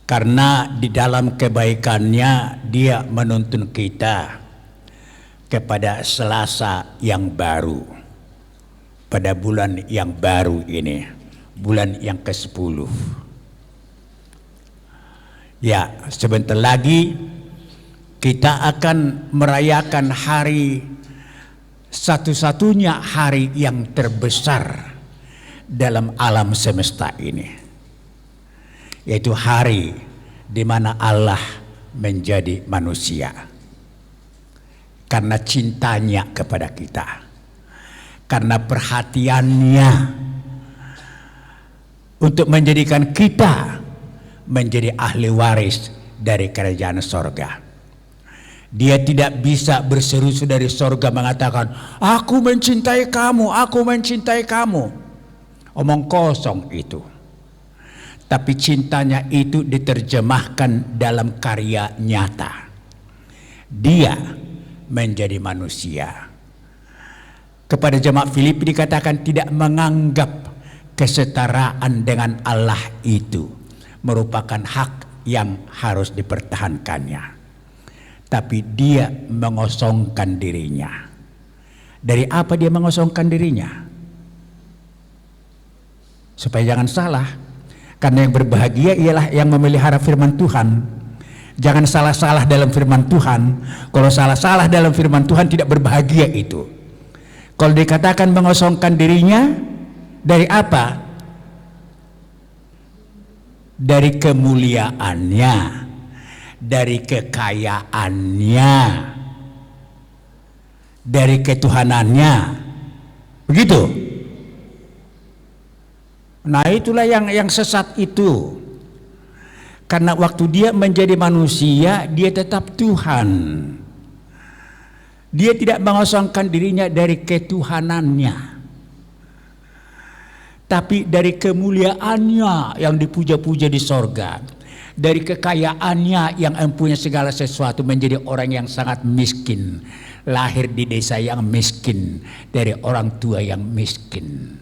Karena di dalam kebaikannya dia menuntun kita kepada Selasa yang baru. Pada bulan yang baru ini, bulan yang ke-10. Ya, sebentar lagi kita akan merayakan hari, satu-satunya hari yang terbesar dalam alam semesta ini, yaitu hari di mana Allah menjadi manusia karena cintanya kepada kita, karena perhatiannya untuk menjadikan kita menjadi ahli waris dari kerajaan sorga. Dia tidak bisa berseru dari sorga mengatakan, aku mencintai kamu, aku mencintai kamu. Omong kosong itu. Tapi cintanya itu diterjemahkan dalam karya nyata. Dia menjadi manusia. Kepada jemaat Filipi dikatakan tidak menganggap kesetaraan dengan Allah itu merupakan hak yang harus dipertahankannya. Tapi dia mengosongkan dirinya. Dari apa dia mengosongkan dirinya? Supaya jangan salah. Karena yang berbahagia ialah yang memelihara firman Tuhan. Jangan salah-salah dalam firman Tuhan. Kalau salah-salah dalam firman Tuhan tidak berbahagia itu. Kalau dikatakan mengosongkan dirinya, dari apa? Dari kemuliaannya, dari kekayaannya, dari ketuhanannya. Begitu. Nah, itulah yang sesat itu. Karena waktu dia menjadi manusia, dia tetap Tuhan. Dia tidak mengosongkan dirinya dari ketuhanannya, tapi dari kemuliaannya yang dipuja-puja di sorga, dari kekayaannya yang mempunyai segala sesuatu, menjadi orang yang sangat miskin, lahir di desa yang miskin, dari orang tua yang miskin.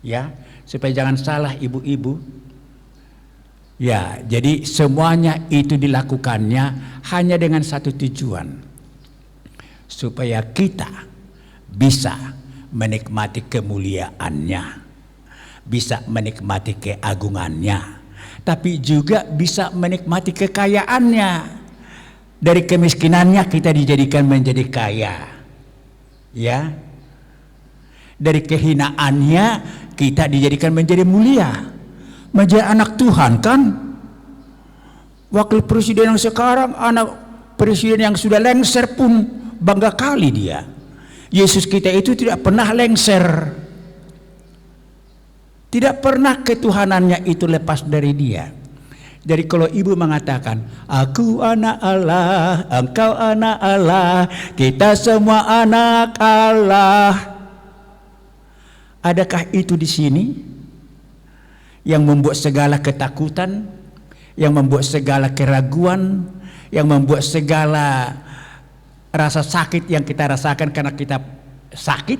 Ya, supaya jangan salah ibu-ibu. Ya, jadi semuanya itu dilakukannya hanya dengan satu tujuan, supaya kita bisa menikmati kemuliaannya, bisa menikmati keagungannya, tapi juga bisa menikmati kekayaannya. Dari kemiskinannya kita dijadikan menjadi kaya, ya. Dari kehinaannya kita dijadikan menjadi mulia, menjadi anak Tuhan, kan? Wakil presiden yang sekarang anak presiden yang sudah lengser pun bangga kali dia. Yesus kita itu tidak pernah lengser. Tidak pernah ketuhanannya itu lepas dari dia. Jadi kalau ibu mengatakan, aku anak Allah, engkau anak Allah, kita semua anak Allah. Adakah itu di sini yang membuat segala ketakutan, yang membuat segala keraguan, yang membuat segala rasa sakit yang kita rasakan karena kita sakit?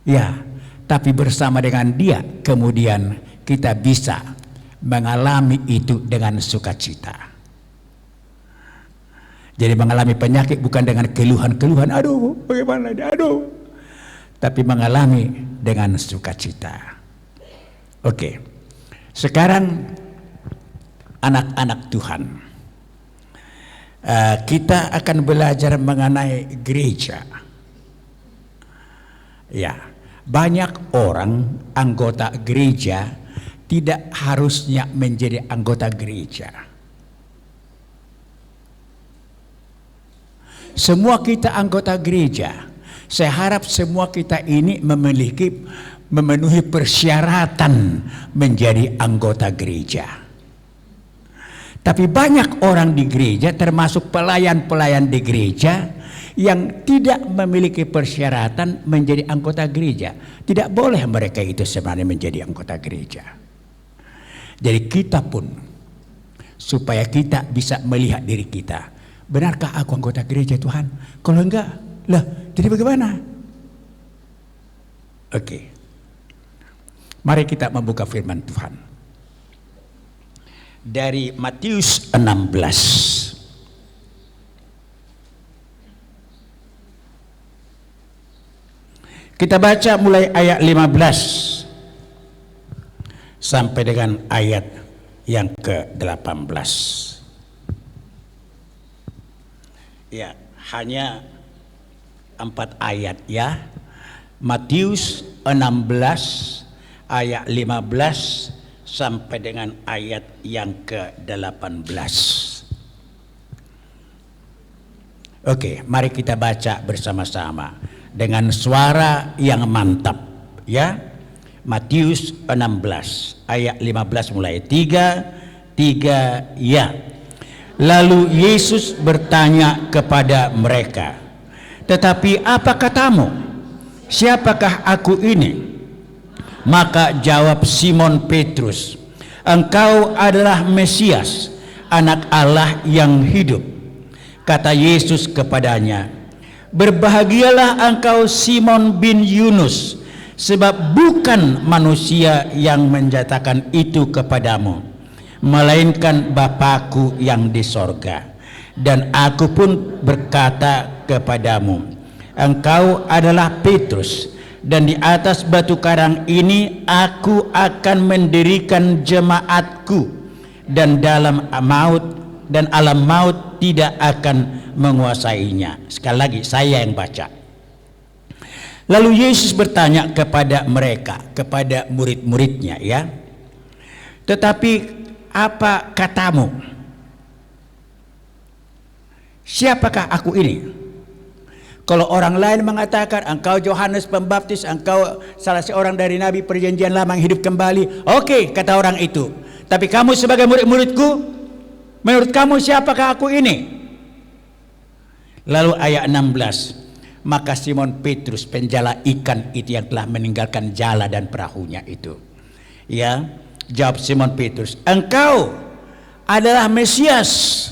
Ya, tapi bersama dengan dia kemudian kita bisa mengalami itu dengan sukacita. Jadi mengalami penyakit bukan dengan keluhan-keluhan, aduh bagaimana dia, aduh, tapi mengalami dengan sukacita. Oke, sekarang anak-anak Tuhan, kita akan belajar mengenai gereja. Ya, banyak orang anggota gereja tidak harusnya menjadi anggota gereja. Semua kita anggota gereja. Saya harap semua kita ini memenuhi persyaratan menjadi anggota gereja. Tapi banyak orang di gereja, termasuk pelayan-pelayan di gereja, yang tidak memiliki persyaratan menjadi anggota gereja. Tidak boleh mereka itu sebenarnya menjadi anggota gereja. Jadi kita pun, supaya kita bisa melihat diri kita, benarkah aku anggota gereja Tuhan? Kalau enggak, lah jadi bagaimana? Oke. Mari kita membuka firman Tuhan. dari Matius 16. Kita baca mulai ayat 15 sampai dengan ayat yang ke-18. Ya, hanya 4 ayat ya. Matius 16 ayat 15 sampai dengan ayat yang ke-18. Oke, mari kita baca bersama-sama dengan suara yang mantap ya. Matius 16 ayat 15 mulai 3 ya. Lalu Yesus bertanya kepada mereka, "Tetapi apa katamu? Siapakah aku ini?" Maka jawab Simon Petrus, "Engkau adalah Mesias, Anak Allah yang hidup." Kata Yesus kepadanya, "Berbahagialah engkau Simon bin Yunus, sebab bukan manusia yang menyatakan itu kepadamu, melainkan Bapa-Ku yang di sorga. Dan aku pun berkata kepadamu, engkau adalah Petrus, dan di atas batu karang ini aku akan mendirikan jemaatku, dan alam maut tidak akan menguasainya." Sekali lagi saya yang baca. Lalu Yesus bertanya kepada mereka, kepada murid-muridnya ya, "Tetapi apa katamu? Siapakah aku ini?" Kalau orang lain mengatakan engkau Yohanes Pembaptis, engkau salah seorang dari nabi perjanjian lama yang hidup kembali, oke, kata orang itu. Tapi kamu sebagai murid-muridku, menurut kamu siapakah aku ini? Lalu ayat 16, maka Simon Petrus penjala ikan itu yang telah meninggalkan jala dan perahunya itu, ya, jawab Simon Petrus, "Engkau adalah Mesias."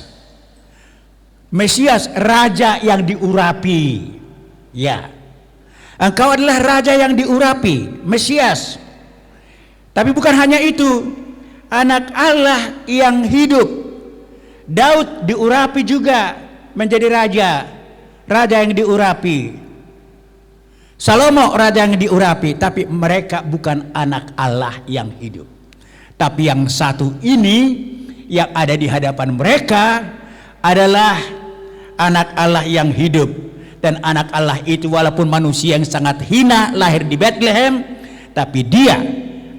Mesias, raja yang diurapi. Ya. Engkau adalah raja yang diurapi, Mesias. Tapi bukan hanya itu, Anak Allah yang hidup. Daud diurapi juga menjadi raja, raja yang diurapi. Salomo raja yang diurapi, tapi mereka bukan anak Allah yang hidup. Tapi yang satu ini yang ada di hadapan mereka adalah anak Allah yang hidup. Dan anak Allah itu walaupun manusia yang sangat hina, lahir di Bethlehem, tapi dia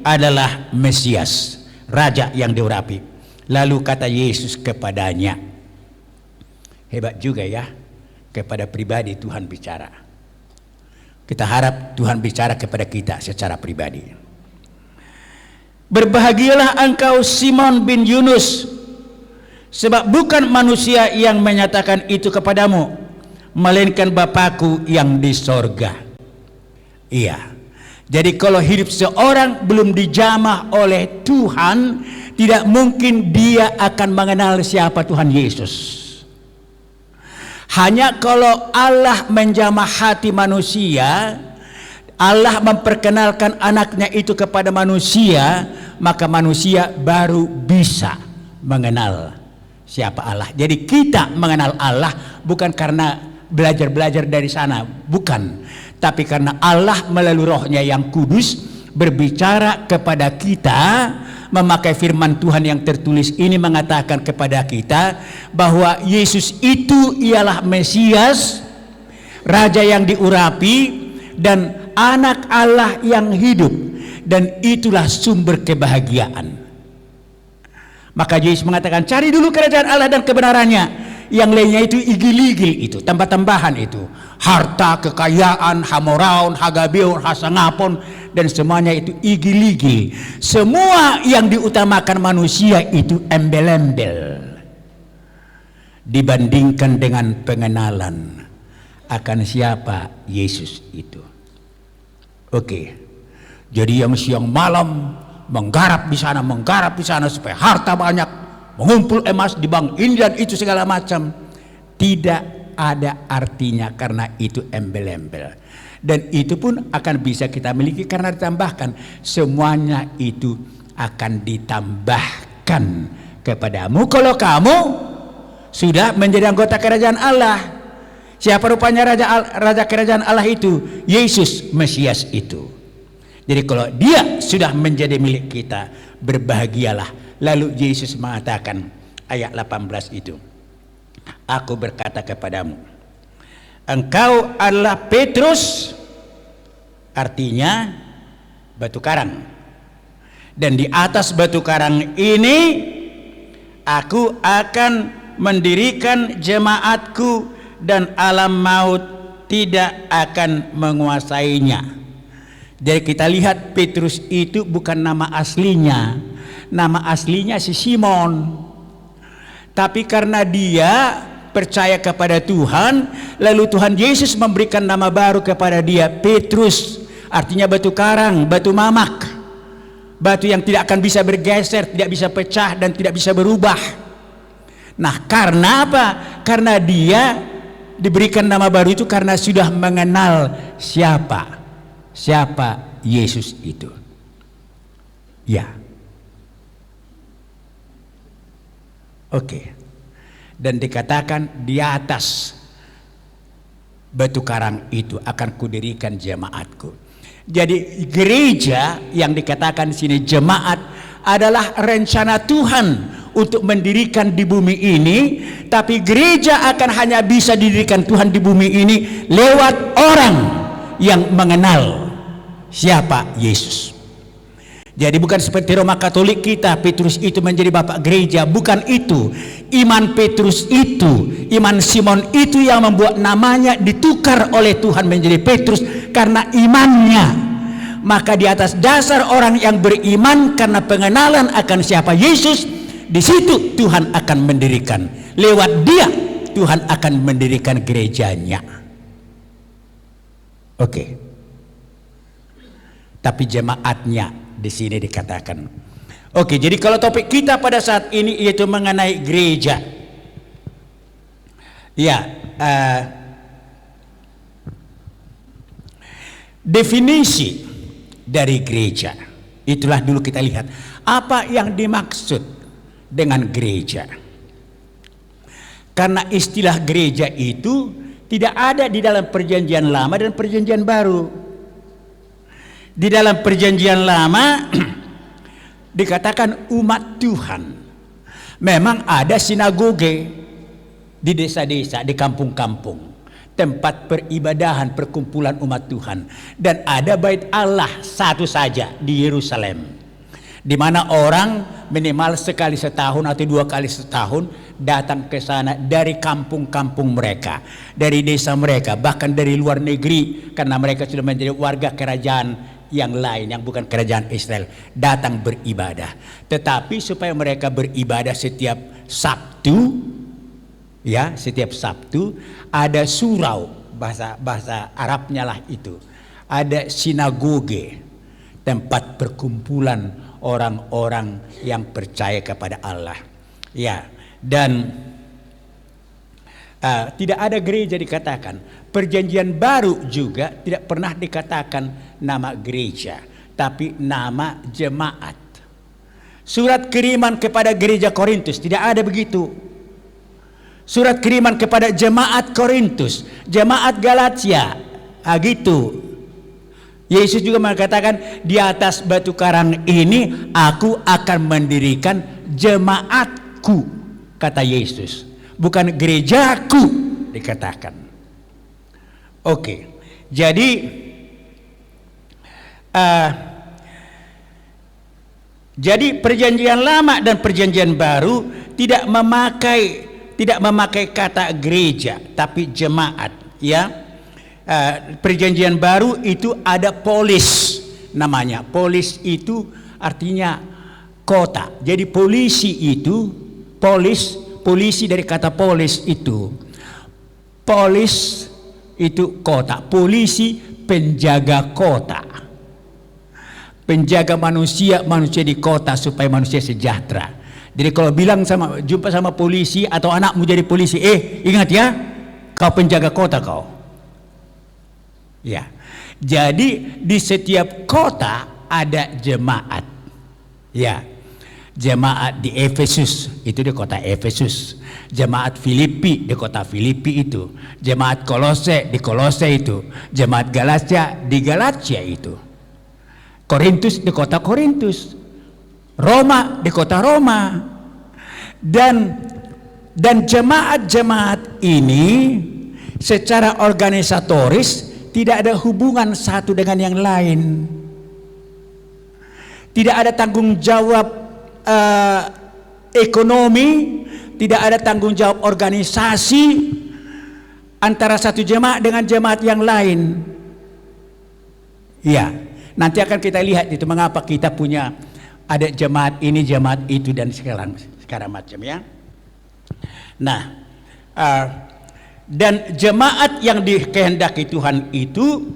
adalah Mesias, raja yang diurapi. Lalu kata Yesus kepadanya, hebat juga ya, kepada pribadi Tuhan bicara. Kita harap Tuhan bicara kepada kita secara pribadi. "Berbahagialah engkau Simon bin Yunus, sebab bukan manusia yang menyatakan itu kepadamu, melainkan Bapa-Ku yang di sorga." Iya. Jadi kalau hidup seorang belum dijamah oleh Tuhan, tidak mungkin dia akan mengenal siapa Tuhan Yesus. Hanya kalau Allah menjamah hati manusia, Allah memperkenalkan anaknya itu kepada manusia, maka manusia baru bisa mengenal siapa Allah. Jadi kita mengenal Allah bukan karena belajar-belajar dari sana, bukan. Tapi karena Allah melalui rohnya yang kudus berbicara kepada kita, memakai firman Tuhan yang tertulis ini mengatakan kepada kita bahwa Yesus itu ialah Mesias, raja yang diurapi, dan anak Allah yang hidup. Dan itulah sumber kebahagiaan. Maka Yesus mengatakan, cari dulu kerajaan Allah dan kebenarannya. Yang lainnya itu igil-igil, itu tambah-tambahan, itu harta, kekayaan, hamoraun, hagabeon, hasangapon, dan semuanya itu igil-igil. Semua yang diutamakan manusia itu embel-embel dibandingkan dengan pengenalan akan siapa Yesus itu. Oke, jadi yang siang malam menggarap di sana supaya harta banyak, mengumpul emas di bank ini dan itu segala macam, tidak ada artinya karena itu embel-embel. Dan itu pun akan bisa kita miliki karena ditambahkan. Semuanya itu akan ditambahkan kepadamu kalau kamu sudah menjadi anggota kerajaan Allah. Siapa rupanya raja kerajaan Allah itu? Yesus Mesias itu. Jadi kalau dia sudah menjadi milik kita, berbahagialah. Lalu Yesus mengatakan ayat 18 itu, aku berkata kepadamu, engkau adalah Petrus, artinya batu karang, dan di atas batu karang ini aku akan mendirikan jemaatku, dan alam maut tidak akan menguasainya. Jadi kita lihat Petrus itu bukan nama aslinya. Nama aslinya si Simon. Tapi karena dia percaya kepada Tuhan, lalu Tuhan Yesus memberikan nama baru kepada dia, Petrus. Artinya batu karang, batu mamak. Batu yang tidak akan bisa bergeser, tidak bisa pecah, dan tidak bisa berubah. Nah, karena apa? Karena dia diberikan nama baru itu karena sudah mengenal siapa Yesus itu. Ya. Oke. Dan dikatakan di atas batu karang itu akan kudirikan jemaatku. Jadi gereja yang dikatakan di sini jemaat adalah rencana Tuhan untuk mendirikan di bumi ini, tapi gereja akan hanya bisa didirikan Tuhan di bumi ini lewat orang yang mengenal siapa Yesus. Jadi bukan seperti Roma Katolik kita, Petrus itu menjadi bapak gereja, bukan itu. Iman Petrus itu, iman Simon itu yang membuat namanya ditukar oleh Tuhan menjadi Petrus karena imannya. Maka di atas dasar orang yang beriman karena pengenalan akan siapa Yesus, di situ Tuhan akan mendirikan. Lewat dia Tuhan akan mendirikan gerejanya. Oke. Tapi jemaatnya di sini dikatakan. Oke, jadi kalau topik kita pada saat ini yaitu mengenai gereja. Ya, definisi dari gereja. Itulah dulu kita lihat apa yang dimaksud dengan gereja. Karena istilah gereja itu tidak ada di dalam perjanjian lama dan perjanjian baru. Di dalam perjanjian lama dikatakan umat Tuhan. Memang ada sinagoge di desa-desa, di kampung-kampung, tempat peribadahan, perkumpulan umat Tuhan. Dan ada bait Allah satu saja di Yerusalem, di mana orang minimal sekali setahun atau 2 kali setahun datang ke sana dari kampung-kampung mereka, dari desa mereka, bahkan dari luar negeri, karena mereka sudah menjadi warga kerajaan yang lain yang bukan kerajaan Israel, datang beribadah. Tetapi supaya mereka beribadah setiap Sabtu, ya, setiap Sabtu ada surau, bahasa Arabnya lah itu. Ada sinagoge, tempat perkumpulan orang-orang yang percaya kepada Allah. Ya, dan tidak ada gereja dikatakan. Perjanjian baru juga tidak pernah dikatakan nama gereja, tapi nama jemaat. Surat kiriman kepada gereja Korintus tidak ada begitu. Surat kiriman kepada jemaat Korintus, jemaat Galatia, gitu. Yesus juga mengatakan di atas batu karang ini aku akan mendirikan jemaatku, kata Yesus. Bukan gerejaku dikatakan. Oke, jadi perjanjian lama dan perjanjian baru tidak memakai kata gereja, tapi jemaat. Ya, perjanjian baru itu ada polis namanya. Polis itu artinya kota. Jadi polisi itu polisi dari kata polis itu. Polis itu kota, polisi penjaga kota, penjaga manusia di kota supaya manusia sejahtera. Jadi kalau jumpa sama polisi atau anakmu jadi polisi, ingat ya, kau penjaga kota kau. Ya, jadi di setiap kota ada jemaat. Ya, Jemaat di Efesus, itu di kota Efesus. Jemaat Filipi di kota Filipi itu. Jemaat Kolose di Kolose itu. Jemaat Galatia di Galatia itu. Korintus di kota Korintus. Roma di kota Roma. Dan jemaat-jemaat ini secara organisatoris tidak ada hubungan satu dengan yang lain. Tidak ada tanggung jawab ekonomi, tidak ada tanggung jawab organisasi antara satu jemaat dengan jemaat yang lain. Ya, nanti akan kita lihat itu mengapa kita punya ada jemaat ini, jemaat itu dan sekarang macam ya. Nah, dan jemaat yang dikehendaki Tuhan itu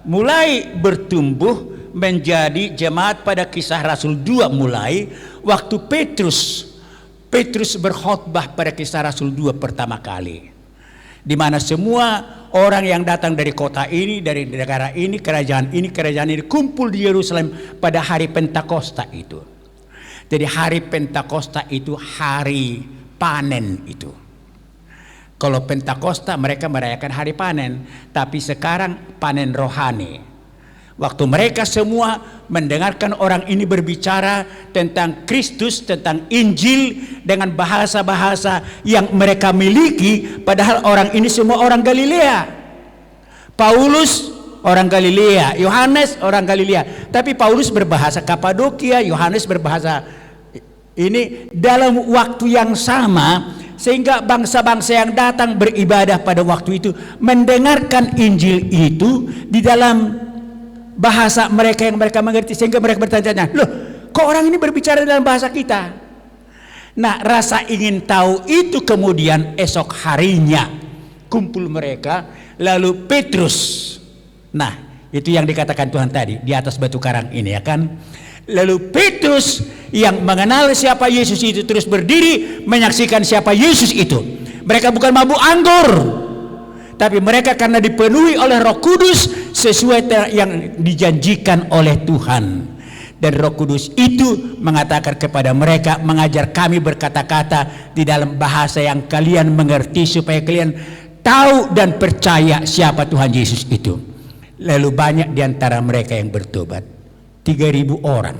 mulai bertumbuh menjadi jemaat pada Kisah Rasul 2 mulai waktu Petrus berkhotbah pada Kisah Rasul 2 pertama kali, di mana semua orang yang datang dari kota ini, dari negara ini, kerajaan ini kumpul di Yerusalem pada hari Pentakosta itu. Jadi hari Pentakosta itu hari panen itu. Kalau Pentakosta mereka merayakan hari panen, tapi sekarang panen rohani. Waktu mereka semua mendengarkan orang ini berbicara tentang Kristus, tentang Injil dengan bahasa-bahasa yang mereka miliki, padahal orang ini semua orang Galilea. Paulus orang Galilea, Yohanes orang Galilea, tapi Paulus berbahasa Kapadokia, Yohanes berbahasa ini dalam waktu yang sama, sehingga bangsa-bangsa yang datang beribadah pada waktu itu mendengarkan Injil itu di dalam bahasa mereka yang mereka mengerti, sehingga mereka bertanya-tanya, loh kok orang ini berbicara dalam bahasa kita? Nah, rasa ingin tahu itu kemudian esok harinya kumpul mereka, lalu Petrus, nah itu yang dikatakan Tuhan tadi di atas batu karang ini ya kan, lalu Petrus yang mengenal siapa Yesus itu terus berdiri menyaksikan siapa Yesus itu. Mereka bukan mabuk anggur, tapi mereka karena dipenuhi oleh Roh Kudus sesuai yang dijanjikan oleh Tuhan. Dan Roh Kudus itu mengatakan kepada mereka, mengajar kami berkata-kata di dalam bahasa yang kalian mengerti supaya kalian tahu dan percaya siapa Tuhan Yesus itu. Lalu banyak di antara mereka yang bertobat, 3.000 orang.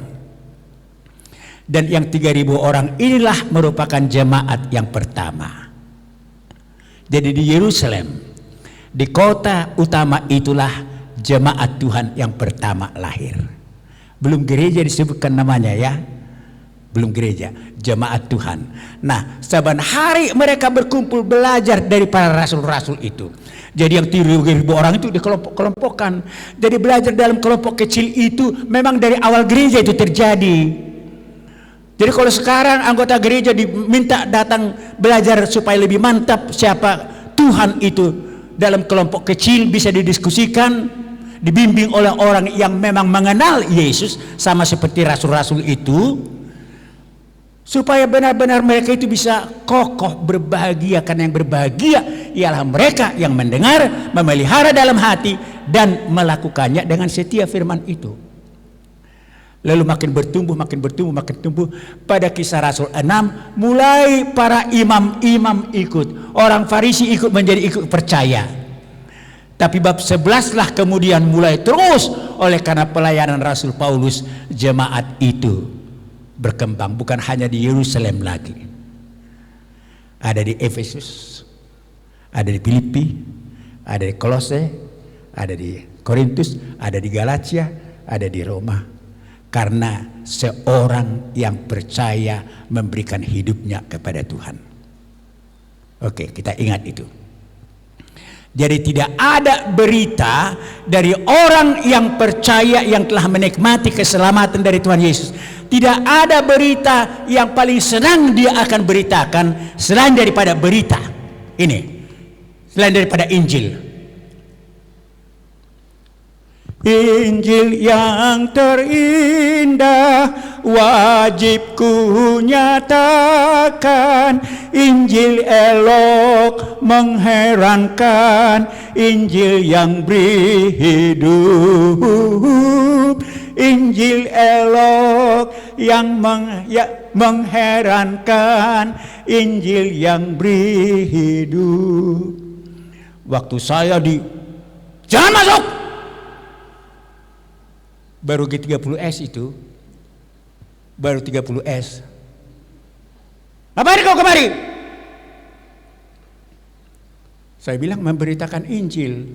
Dan yang 3.000 orang inilah merupakan jemaat yang pertama. Jadi di Yerusalem, di kota utama itulah jemaat Tuhan yang pertama lahir. Belum gereja disebutkan namanya ya, belum gereja, jemaat Tuhan. Nah, saban hari mereka berkumpul belajar dari para rasul-rasul itu. Jadi yang 3.000 orang itu dikelompok-kelompokkan. Jadi belajar dalam kelompok kecil itu memang dari awal gereja itu terjadi. Jadi kalau sekarang anggota gereja diminta datang belajar supaya lebih mantap siapa Tuhan itu, dalam kelompok kecil bisa didiskusikan, dibimbing oleh orang yang memang mengenal Yesus sama seperti rasul-rasul itu, supaya benar-benar mereka itu bisa kokoh berbahagia. Karena yang berbahagia ialah mereka yang mendengar, memelihara dalam hati dan melakukannya dengan setia firman itu. Lalu makin bertumbuh pada Kisah Rasul 6 mulai para imam-imam ikut, orang Farisi ikut percaya. Tapi bab 11 lah kemudian mulai terus oleh karena pelayanan Rasul Paulus, jemaat itu berkembang bukan hanya di Yerusalem lagi. Ada di Efesus, ada di Filipi, ada di Kolose, ada di Korintus, ada di Galatia, ada di Roma. Karena seorang yang percaya memberikan hidupnya kepada Tuhan. Oke, kita ingat itu. Jadi tidak ada berita dari orang yang percaya yang telah menikmati keselamatan dari Tuhan Yesus. Tidak ada berita yang paling senang dia akan beritakan selain daripada berita ini, selain daripada Injil. Injil yang terindah wajib ku nyatakan, Injil elok mengherankan, Injil yang beri hidup, Injil elok yang mengherankan, Injil yang beri hidup. Waktu saya jangan masuk, baru G30S itu, baru 30S. Ngapain kau kemari? Saya bilang memberitakan Injil.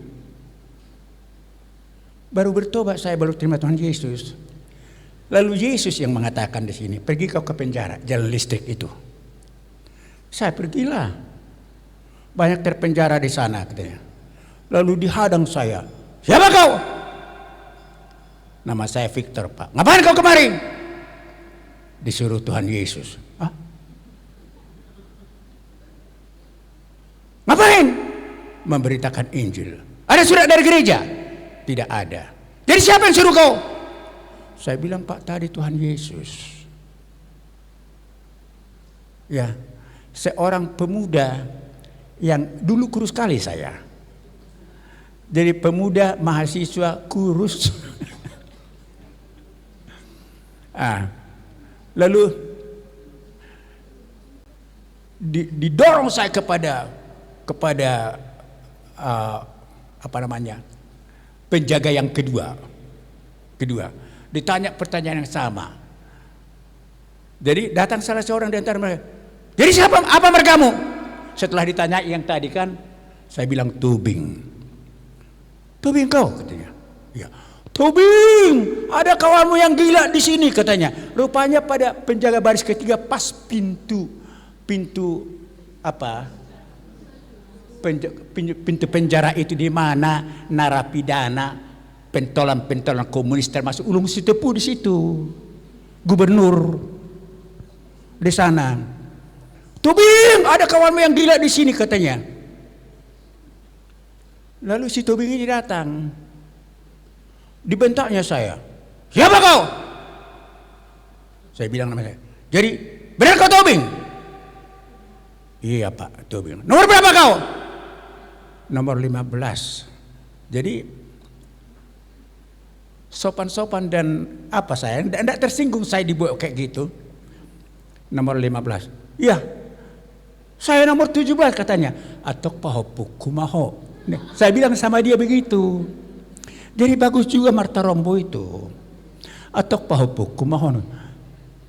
Baru bertobat saya, baru terima Tuhan Yesus. Lalu Yesus yang mengatakan di sini, pergi kau ke penjara, jalan listrik itu. Saya pergilah. Banyak terpenjara di sana katanya. Lalu dihadang saya. Siapa kau? Nama saya Victor, Pak. Ngapain kau kemari? Disuruh Tuhan Yesus. Hah? Ngapain? Memberitakan Injil. Ada surat dari gereja? Tidak ada. Jadi siapa yang suruh kau? Saya bilang, Pak, tadi Tuhan Yesus. Ya, seorang pemuda yang dulu kurus sekali saya. Jadi pemuda mahasiswa kurus. Lalu didorong saya kepada penjaga yang kedua. Ditanya pertanyaan yang sama. Jadi datang salah seorang di antara mereka. Jadi apa merekamu? Setelah ditanya yang tadi kan, saya bilang Tubing. Tubing kau katanya. Ya. Tubing, ada kawanmu yang gila di sini katanya. Rupanya pada penjaga baris ketiga pas pintu penjara itu, di mana narapidana, pentolan komunis termasuk Ulung Sitepu di situ, gubernur di sana. Tubing, ada kawanmu yang gila di sini katanya. Lalu si Tubing ini datang, dibentaknya saya. Siapa kau? Saya bilang nama saya. Jadi benar kau Tubing? Iya Pak, Tubing. Nomor berapa kau? Nomor 15. Jadi sopan-sopan dan apa saya, tidak tersinggung saya dibuat kayak gitu. Nomor 15. Iya, saya nomor 17 katanya. Atok pahopuk kumaho. Saya bilang sama dia begitu. Jadi bagus juga Marta Rombo itu. Atok pahopuk kumaho.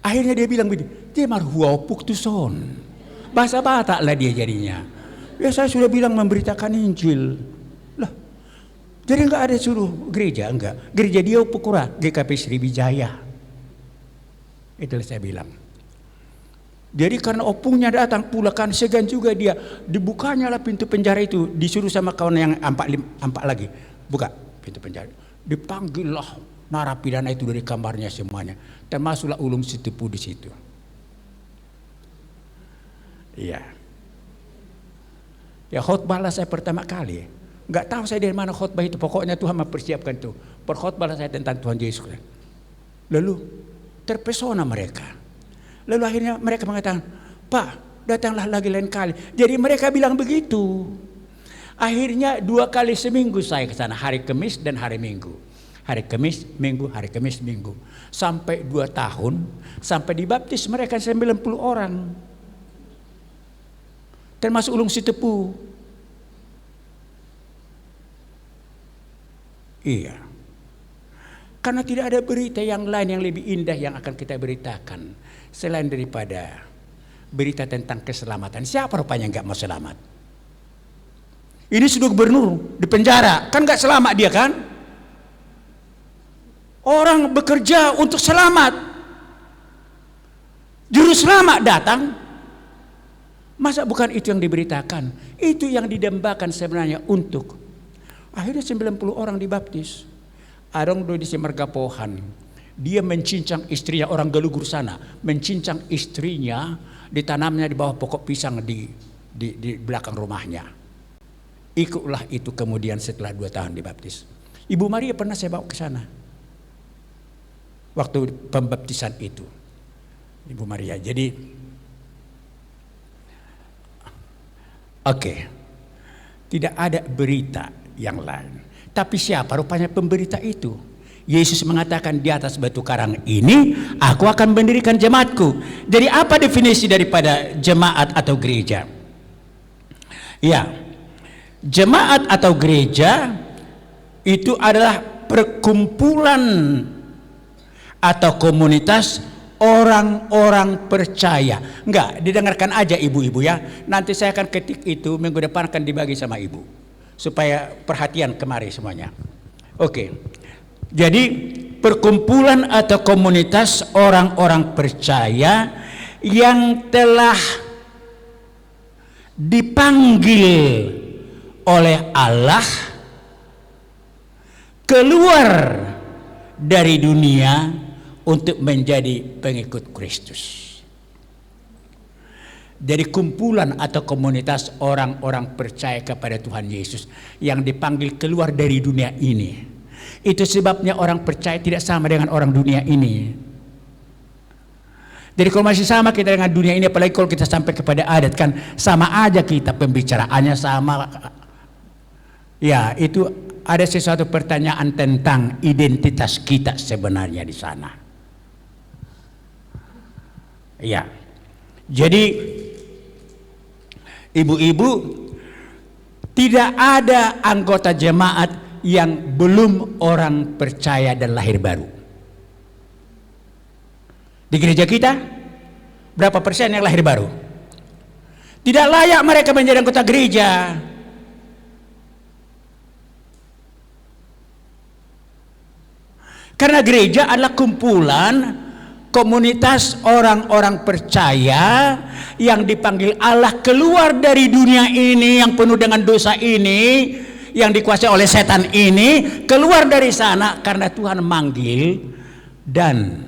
Akhirnya dia bilang begini, dia marhuopuk tu son. Bahasa Batak lah dia jadinya. Ya saya sudah bilang memberitakan Injil. Lah, jadi enggak ada suruh gereja, enggak. Gereja dia Pukura, GKP Sriwijaya. Itulah saya bilang. Jadi karena opungnya datang pula kan segan juga dia. Dibukanya lah pintu penjara itu. Disuruh sama kawan yang empat lagi. Buka pintu penjara. Dipanggil lah narapidana itu dari kamarnya semuanya. Termasuklah Ulung Sitepu di situ. Iya. Ya khotbah lah saya pertama kali. Enggak tahu saya dari mana khotbah itu. Pokoknya Tuhan mempersiapkan itu. Perkhotbah lah saya tentang Tuhan Yesus. Lalu terpesona mereka. Lalu akhirnya mereka mengatakan, Pak, datanglah lagi lain kali. Jadi mereka bilang begitu. Akhirnya 2 kali seminggu saya ke sana, hari Kamis dan hari Minggu. Hari Kamis, Minggu, hari Kamis, Minggu. Sampai 2 tahun, sampai dibaptis mereka 90 orang. Termasuk Ulung Sitepu. Iya. Karena tidak ada berita yang lain yang lebih indah yang akan kita beritakan. Selain daripada berita tentang keselamatan. Siapa rupanya yang gak mau selamat? Ini sudah gubernur di penjara. Kan gak selamat dia kan? Orang bekerja untuk selamat. Juru selamat datang. Masa bukan itu yang diberitakan? Itu yang didambakan sebenarnya untuk. Akhirnya 90 orang dibaptis. Arong do di Semargapohan. Dia mencincang istrinya, orang Galugur sana. Mencincang istrinya, ditanamnya di bawah pokok pisang di belakang rumahnya. Ikutlah itu kemudian setelah 2 tahun dibaptis. Ibu Maria pernah saya bawa ke sana. Waktu pembaptisan itu. Ibu Maria. Jadi oke, tidak ada berita yang lain. Tapi siapa rupanya pemberita itu? Yesus mengatakan di atas batu karang ini aku akan mendirikan jemaatku. Jadi apa definisi daripada jemaat atau gereja? Ya, jemaat atau gereja itu adalah perkumpulan atau komunitas orang-orang percaya. Enggak, didengarkan aja ibu-ibu ya. Nanti saya akan ketik itu, minggu depan akan dibagi sama ibu. Supaya perhatian kemari semuanya. Oke. Jadi perkumpulan atau komunitas orang-orang percaya yang telah dipanggil oleh Allah keluar dari dunia untuk menjadi pengikut Kristus. Dari kumpulan atau komunitas orang-orang percaya kepada Tuhan Yesus yang dipanggil keluar dari dunia ini. Itu sebabnya orang percaya tidak sama dengan orang dunia ini. Jadi kalau masih sama kita dengan dunia ini, apalagi kalau kita sampai kepada adat, kan sama aja kita, pembicaraannya sama. Ya, itu ada sesuatu pertanyaan tentang identitas kita sebenarnya di sana. Ya, jadi ibu-ibu, tidak ada anggota jemaat yang belum orang percaya dan lahir baru. Di gereja kita berapa persen yang lahir baru? Tidak layak mereka menjadi anggota gereja. Karena gereja adalah kumpulan komunitas orang-orang percaya yang dipanggil Allah keluar dari dunia ini yang penuh dengan dosa ini, yang dikuasai oleh setan ini, keluar dari sana karena Tuhan manggil, dan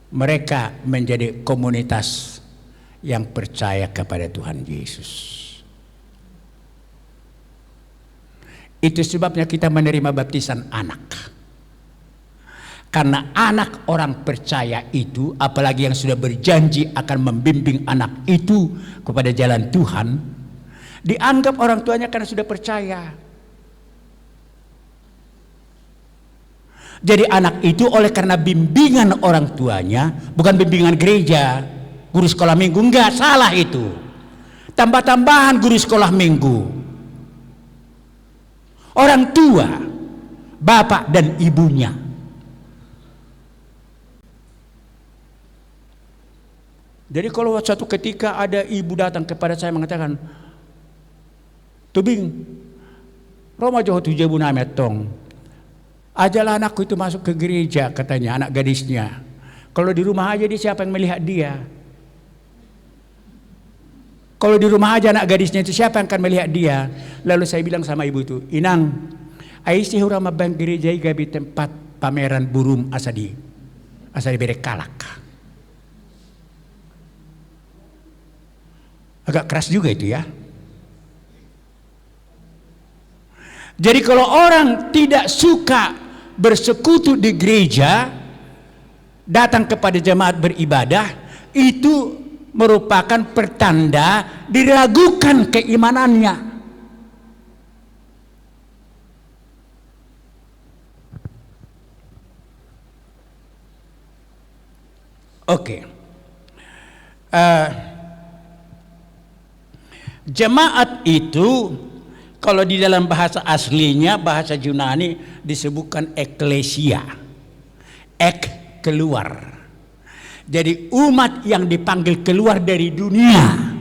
mereka menjadi komunitas yang percaya kepada Tuhan Yesus. Itu sebabnya kita menerima baptisan anak. Karena anak orang percaya itu, apalagi yang sudah berjanji akan membimbing anak itu kepada jalan Tuhan, dianggap orang tuanya karena sudah percaya. Jadi anak itu oleh karena bimbingan orang tuanya, bukan bimbingan gereja, guru sekolah minggu, enggak, salah itu. Tambah-tambahan guru sekolah minggu. Orang tua, bapak dan ibunya. Jadi kalau suatu ketika ada ibu datang kepada saya mengatakan, Tubing, Roma Johor tujuh name tong. Ajalah anakku itu masuk ke gereja, katanya, anak gadisnya. Kalau di rumah aja dia, siapa yang melihat dia? Kalau di rumah aja anak gadisnya itu, siapa yang akan melihat dia? Lalu saya bilang sama ibu itu, Inang, aisi hurama bang gereja gabi tempat pameran burung asadi berek kalak. Agak keras juga itu ya. Jadi kalau orang tidak suka bersekutu di gereja, datang kepada jemaat beribadah, itu merupakan pertanda diragukan keimanannya. Oke. Jemaat itu kalau di dalam bahasa aslinya, bahasa Yunani disebutkan eklesia. Keluar. Jadi umat yang dipanggil keluar dari dunia,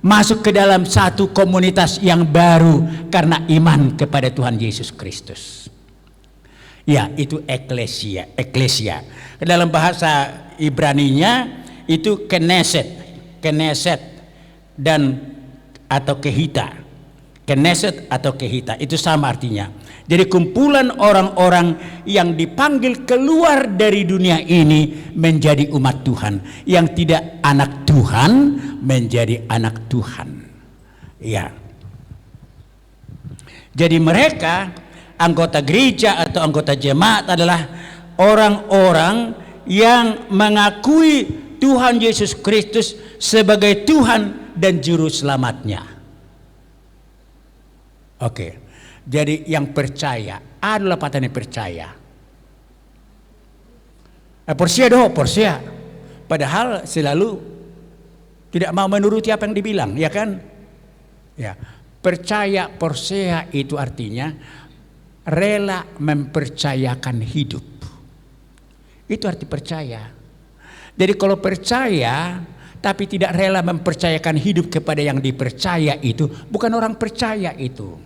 masuk ke dalam satu komunitas yang baru karena iman kepada Tuhan Yesus Kristus. Ya, itu eklesia. Dalam bahasa Ibraninya itu Knesset dan atau Kehita. Knesset atau Kehita itu sama artinya. Jadi kumpulan orang-orang yang dipanggil keluar dari dunia ini menjadi umat Tuhan, yang tidak anak Tuhan menjadi anak Tuhan. Ya. Jadi mereka anggota gereja atau anggota jemaat adalah orang-orang yang mengakui Tuhan Yesus Kristus sebagai Tuhan dan juru selamatnya. Oke. Jadi yang percaya adalah patahnya percaya. Porsia doh, porsia. Padahal selalu tidak mau menuruti apa yang dibilang, ya kan? Ya, percaya porsia itu artinya rela mempercayakan hidup. Itu arti percaya. Jadi kalau percaya tapi tidak rela mempercayakan hidup kepada yang dipercaya itu bukan orang percaya itu.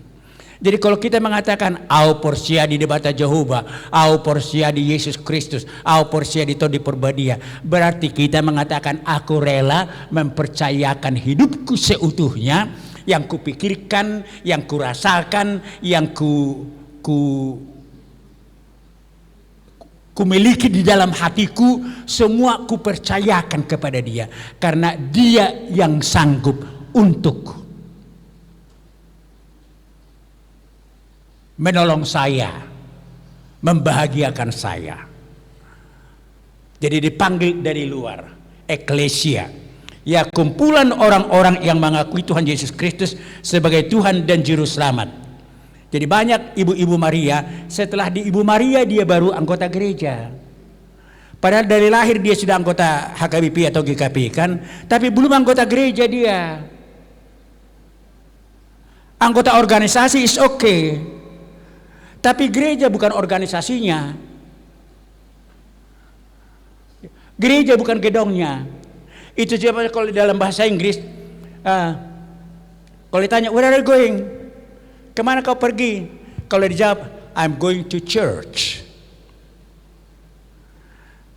Jadi kalau kita mengatakan au porsia di debata Jehovah, au porsia di Yesus Kristus, au porsia di Todi Perbadia, berarti kita mengatakan aku rela mempercayakan hidupku seutuhnya, yang kupikirkan, yang kurasakan, yang kumiliki di dalam hatiku, semua kupercayakan kepada Dia, karena Dia yang sanggup untuk menolong saya, membahagiakan saya. Jadi dipanggil dari luar, eklesia, ya kumpulan orang-orang yang mengakui Tuhan Yesus Kristus sebagai Tuhan dan Juru Selamat. Jadi banyak ibu-ibu Maria, setelah di Ibu Maria dia baru anggota gereja. Padahal dari lahir dia sudah anggota HKBP atau GKP kan, tapi belum anggota gereja dia. Anggota organisasi is okay. Tapi gereja bukan organisasinya. Gereja bukan gedongnya. Itu siapa kalau dalam bahasa Inggris, kalau ditanya where are you going? Kemana kau pergi? Kalau dijawab I'm going to church.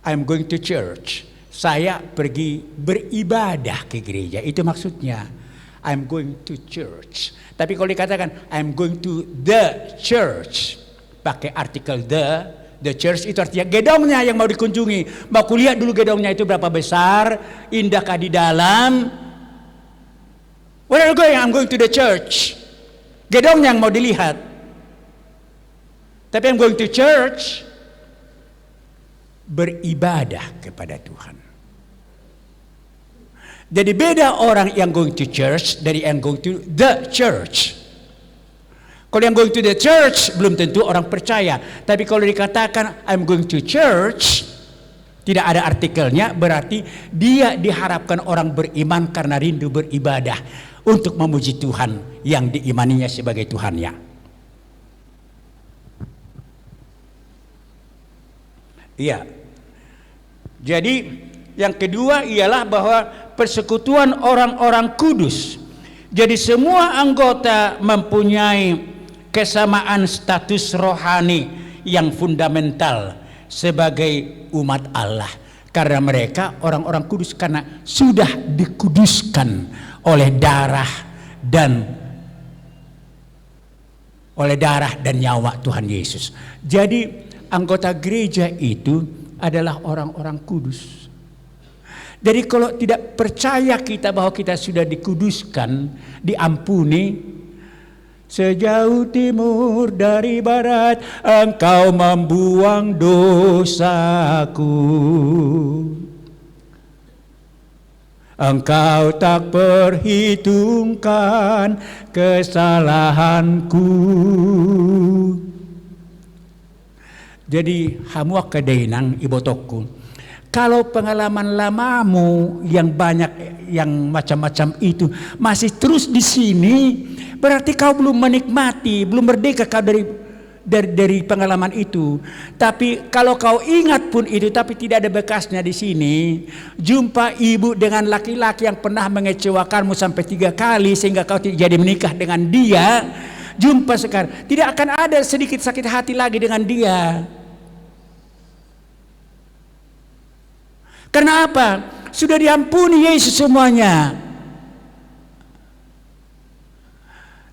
I'm going to church. Saya pergi beribadah ke gereja. Itu maksudnya. I'm going to church. Tapi kalau dikatakan I'm going to the church, pakai artikel the church itu artinya gedongnya yang mau dikunjungi. Mau kulihat dulu gedongnya itu berapa besar, indahkah di dalam. Where are you going? I'm going to the church. Gedongnya yang mau dilihat. Tapi I'm going to church, beribadah kepada Tuhan. Jadi beda orang yang going to church dari yang going to the church. Kalau yang going to the church belum tentu orang percaya. Tapi kalau dikatakan I'm going to church, tidak ada artikelnya, berarti dia diharapkan orang beriman karena rindu beribadah untuk memuji Tuhan yang diimaninya sebagai Tuhannya. Iya. Jadi yang kedua ialah bahwa persekutuan orang-orang kudus. Jadi semua anggota mempunyai kesamaan status rohani yang fundamental sebagai umat Allah. Karena mereka orang-orang kudus karena sudah dikuduskan oleh darah dan nyawa Tuhan Yesus. Jadi anggota gereja itu adalah orang-orang kudus. Jadi kalau tidak percaya kita bahwa kita sudah dikuduskan, diampuni, sejauh timur dari barat Engkau membuang dosaku, Engkau tak perhitungkan kesalahanku. Jadi hamuak kedainang ibotokku. Kalau pengalaman lamamu yang banyak, yang macam-macam itu masih terus di sini, berarti kau belum menikmati, belum merdeka kau dari pengalaman itu. Tapi kalau kau ingat pun itu, tapi tidak ada bekasnya di sini, jumpa ibu dengan laki-laki yang pernah mengecewakanmu sampai 3 kali sehingga kau tidak jadi menikah dengan dia, jumpa sekarang, tidak akan ada sedikit sakit hati lagi dengan dia. Karena apa? Sudah diampuni Yesus semuanya.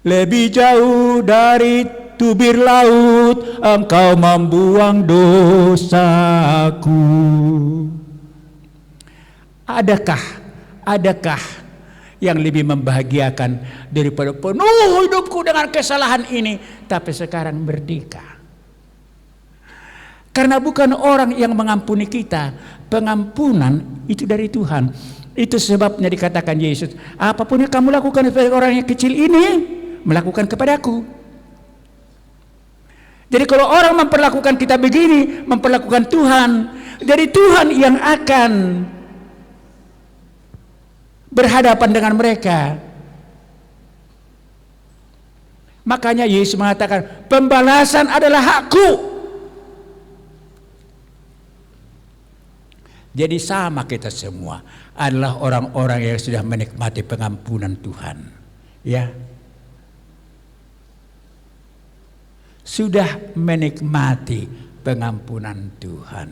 Lebih jauh dari tubir laut Engkau membuang dosaku. Adakah yang lebih membahagiakan daripada penuh hidupku dengan kesalahan ini tapi sekarang merdeka? Karena bukan orang yang mengampuni kita, pengampunan itu dari Tuhan. Itu sebabnya dikatakan Yesus, apapun yang kamu lakukan kepada orang yang kecil ini, melakukan kepadaku. Jadi kalau orang memperlakukan kita begini, memperlakukan Tuhan, jadi Tuhan yang akan berhadapan dengan mereka. Makanya Yesus mengatakan, pembalasan adalah hakku. Jadi sama kita semua adalah orang-orang yang sudah menikmati pengampunan Tuhan. Ya. Sudah menikmati pengampunan Tuhan.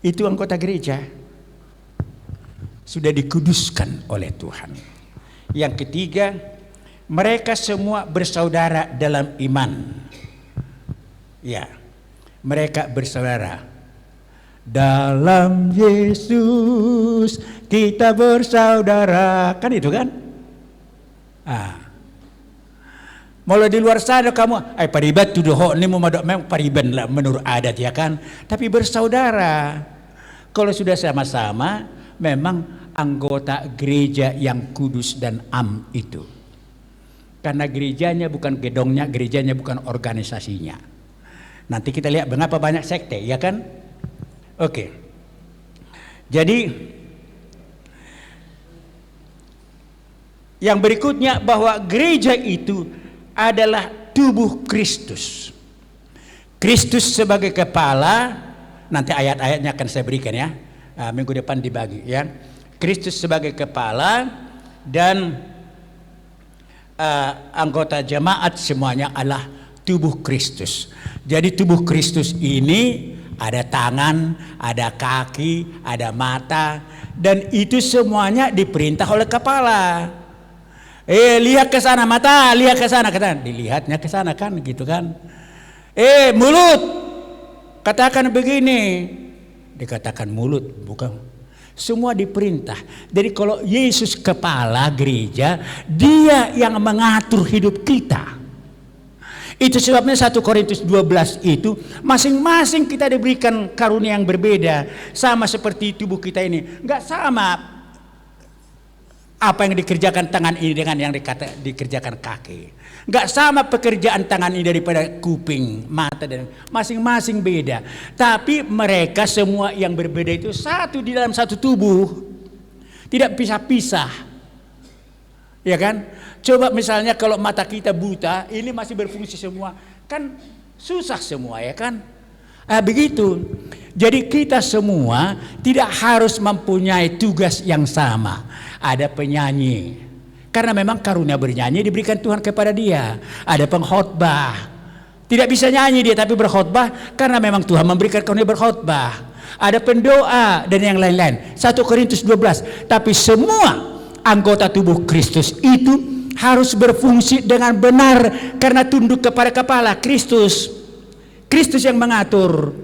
Itu anggota gereja. Sudah dikuduskan oleh Tuhan. Yang ketiga, mereka semua bersaudara dalam iman. Ya, mereka bersaudara. Dalam Yesus kita bersaudara. Kan itu kan? Mulai di luar sana kamu, paribat tu doh ni memang pariban lah menurut adat ya kan. Tapi bersaudara. Kalau sudah sama-sama, memang anggota gereja yang kudus dan am itu. Karena gerejanya bukan gedongnya, gerejanya bukan organisasinya. Nanti kita lihat mengapa banyak sekte, ya kan? Oke. Jadi yang berikutnya bahwa gereja itu adalah tubuh Kristus. Kristus sebagai kepala, nanti ayat-ayatnya akan saya berikan ya. Minggu depan dibagi ya. Kristus sebagai kepala dan anggota jemaat semuanya adalah tubuh Kristus. Jadi tubuh Kristus ini ada tangan, ada kaki, ada mata, dan itu semuanya diperintah oleh kepala. Lihat ke sana mata, lihat ke sana, dilihatnya ke sana kan, gitu kan. Mulut, katakan begini, dikatakan mulut, bukan. Semua diperintah. Jadi kalau Yesus kepala gereja, dia yang mengatur hidup kita. Itu sebabnya 1 Korintus 12 itu masing-masing kita diberikan karunia yang berbeda, sama seperti tubuh kita ini. Enggak sama apa yang dikerjakan tangan ini dengan yang dikerjakan kaki. Enggak sama pekerjaan tangan ini daripada kuping, mata, dan masing-masing beda. Tapi mereka semua yang berbeda itu satu di dalam satu tubuh. Tidak pisah-pisah. Ya kan? Coba misalnya kalau mata kita buta, ini masih berfungsi semua. Kan susah semua ya kan? Begitu. Jadi kita semua tidak harus mempunyai tugas yang sama. Ada penyanyi, karena memang karunia bernyanyi diberikan Tuhan kepada dia. Ada pengkhotbah, tidak bisa nyanyi dia tapi berkhotbah karena memang Tuhan memberikan karunia berkhotbah. Ada pendoa dan yang lain-lain. 1 Korintus 12. Tapi semua anggota tubuh Kristus itu harus berfungsi dengan benar karena tunduk kepada kepala Kristus. Kristus yang mengatur.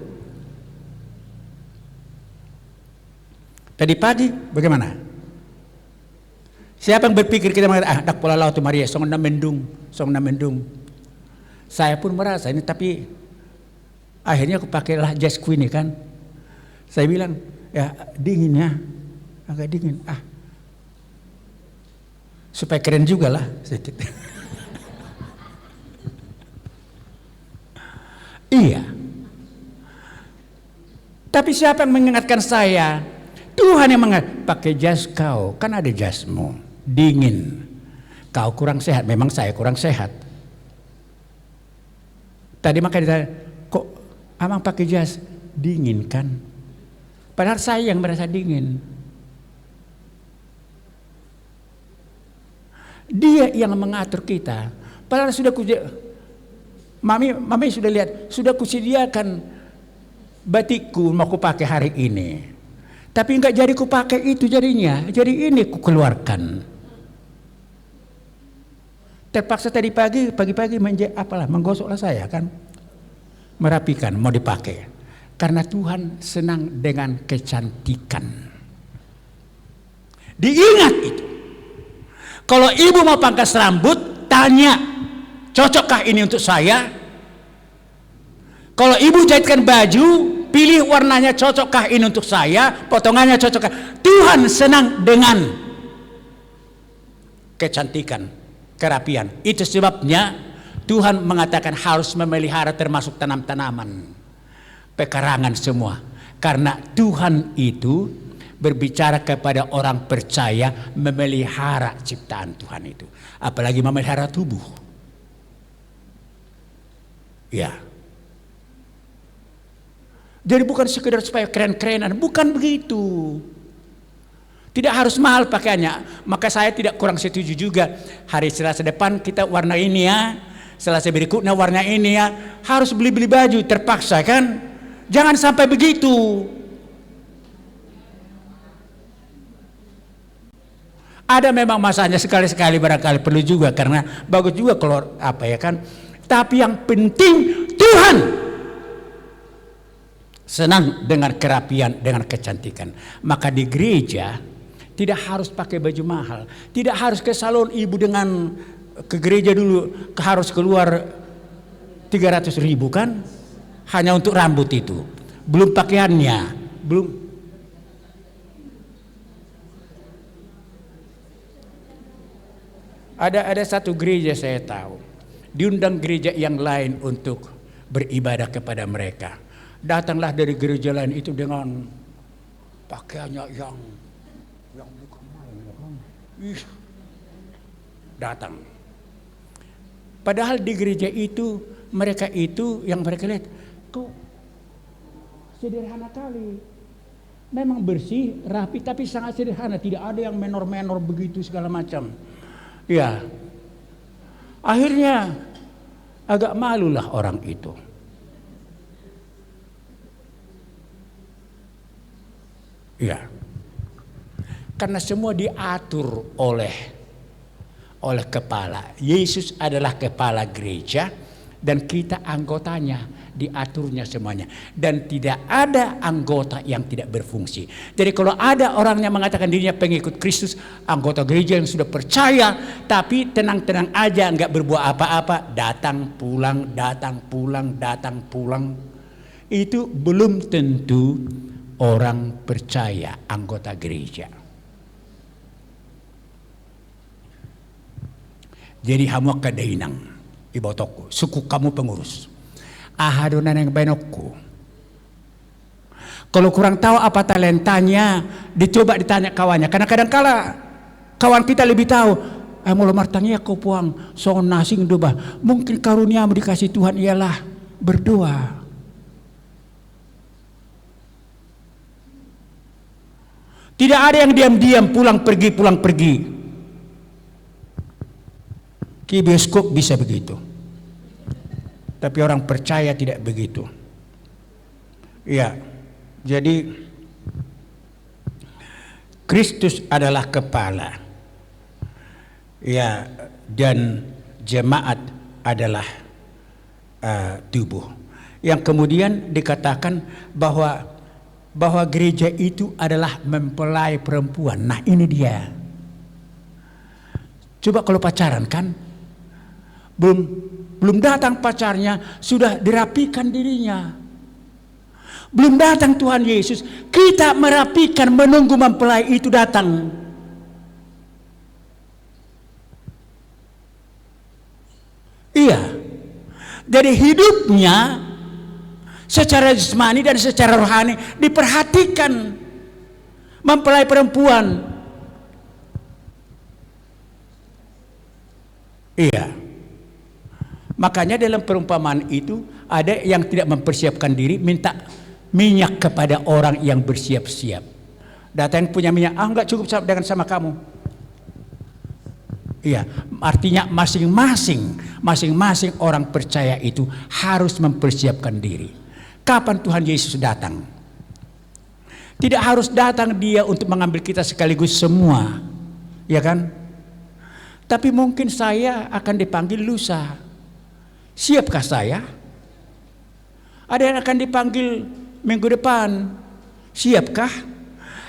Tadi pagi bagaimana? Siapa yang berpikir kita mengatakan dak pola laut Maria song na mendung. Saya pun merasa ini, tapi akhirnya aku pakailah jas queen kan. Saya bilang ya dingin ya, agak dingin. Supaya keren juga lah sedikit. Iya. Tapi siapa yang mengingatkan saya? Tuhan yang mengingatkan. Pakai jas kau, kan ada jasmu. Dingin. Kau kurang sehat. Memang saya kurang sehat. Tadi makanya ditanya, kok Amang pakai jas? Dingin kan? Padahal saya yang merasa dingin. Dia yang mengatur kita. Padahal sudah Mami sudah lihat, sudah kusediakan batikku mau kupakai hari ini. Tapi enggak jadi kupakai itu jadinya. Jadi ini kukeluarkan. Terpaksa tadi pagi-pagi menggosoklah saya kan. Merapikan, mau dipakai. Karena Tuhan senang dengan kecantikan. Diingat itu. Kalau ibu mau pangkas rambut, tanya, cocokkah ini untuk saya? Kalau ibu jahitkan baju, pilih warnanya cocokkah ini untuk saya, potongannya cocokkah? Tuhan senang dengan kecantikan. kerapian. Itu sebabnya Tuhan mengatakan harus memelihara termasuk tanam-tanaman, pekarangan semua. Karena Tuhan itu berbicara kepada orang percaya memelihara ciptaan Tuhan itu. Apalagi memelihara tubuh. Ya. Jadi bukan sekedar supaya keren-kerenan, bukan begitu. Tidak harus mahal pakaiannya. Maka saya tidak kurang setuju juga. Hari Selasa depan kita warna ini ya, Selasa berikutnya warna ini ya. Harus beli-beli baju terpaksa kan. Jangan sampai begitu. Ada memang masanya sekali-sekali barangkali perlu juga. Karena bagus juga kalau apa ya kan. Tapi yang penting Tuhan senang dengan kerapian, dengan kecantikan. Maka di gereja tidak harus pakai baju mahal. Tidak harus ke salon ibu dengan ke gereja dulu harus keluar 300.000 kan? Hanya untuk rambut itu. Belum pakaiannya, belum. Ada satu gereja saya tahu. Diundang gereja yang lain untuk beribadah kepada mereka. Datanglah dari gereja lain itu dengan pakaiannya yang bukan main. Datang. Padahal di gereja itu mereka itu yang mereka lihat kok sederhana kali. Memang bersih, rapi tapi sangat sederhana, tidak ada yang menor-menor begitu segala macam. Ya. Akhirnya agak malulah orang itu. Ya. Karena semua diatur oleh kepala. Yesus adalah kepala gereja dan kita anggotanya, diaturnya semuanya. Dan tidak ada anggota yang tidak berfungsi. Jadi kalau ada orang yang mengatakan dirinya pengikut Kristus, anggota gereja yang sudah percaya, tapi tenang-tenang aja nggak berbuat apa-apa, datang pulang, itu belum tentu orang percaya, anggota gereja. Jadi hamu kadainang ibaw toko, suku kamu pengurus. Ahadonan yang benokku. Kalau kurang tahu apa talentanya, dicoba ditanya kawannya. Karena kadang-kala kawan kita lebih tahu. Mula martangnya kau puang soal nasing doba. Mungkin karuniamu dikasih Tuhan ialah berdoa. Tidak ada yang diam-diam pulang pergi. Ki bioskop bisa begitu. Tapi orang percaya tidak begitu. Ya, jadi Kristus adalah kepala. Ya, dan jemaat adalah tubuh. Yang kemudian dikatakan bahwa gereja itu adalah mempelai perempuan. Nah, ini dia. Coba kalau pacaran kan, belum datang pacarnya, sudah dirapikan dirinya. Belum datang Tuhan Yesus, kita merapikan menunggu mempelai itu datang. Iya. Jadi hidupnya secara jasmani dan secara rohani diperhatikan mempelai perempuan. Iya. Makanya dalam perumpamaan itu ada yang tidak mempersiapkan diri minta minyak kepada orang yang bersiap-siap. Datang punya minyak, enggak cukup dengan sama kamu. Iya, artinya masing-masing orang percaya itu harus mempersiapkan diri. Kapan Tuhan Yesus datang? Tidak harus datang dia untuk mengambil kita sekaligus semua, ya kan? Tapi mungkin saya akan dipanggil lusa. Siapkah saya? Ada yang akan dipanggil minggu depan. Siapkah?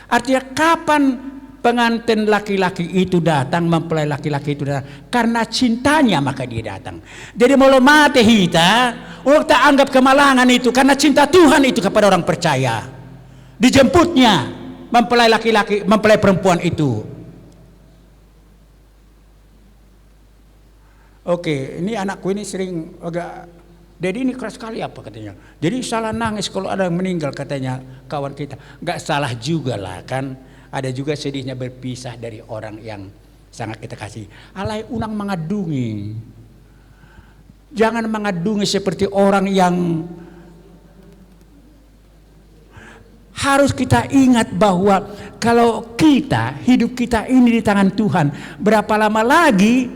Artinya kapan pengantin laki-laki itu datang, mempelai laki-laki itu datang? Karena cintanya maka dia datang. Jadi mau mati kita, tak anggap kemalangan itu karena cinta Tuhan itu kepada orang percaya. Dijemputnya mempelai laki-laki, mempelai perempuan itu. Oke, ini anakku ini sering agak, Dedi ini keras sekali apa katanya. Jadi salah nangis kalau ada yang meninggal katanya kawan kita. Nggak salah juga lah kan. Ada juga sedihnya berpisah dari orang yang sangat kita kasih. Alai unang mengadungi. Jangan mengadungi seperti orang yang harus kita ingat bahwa kalau kita, hidup kita ini di tangan Tuhan. Berapa lama lagi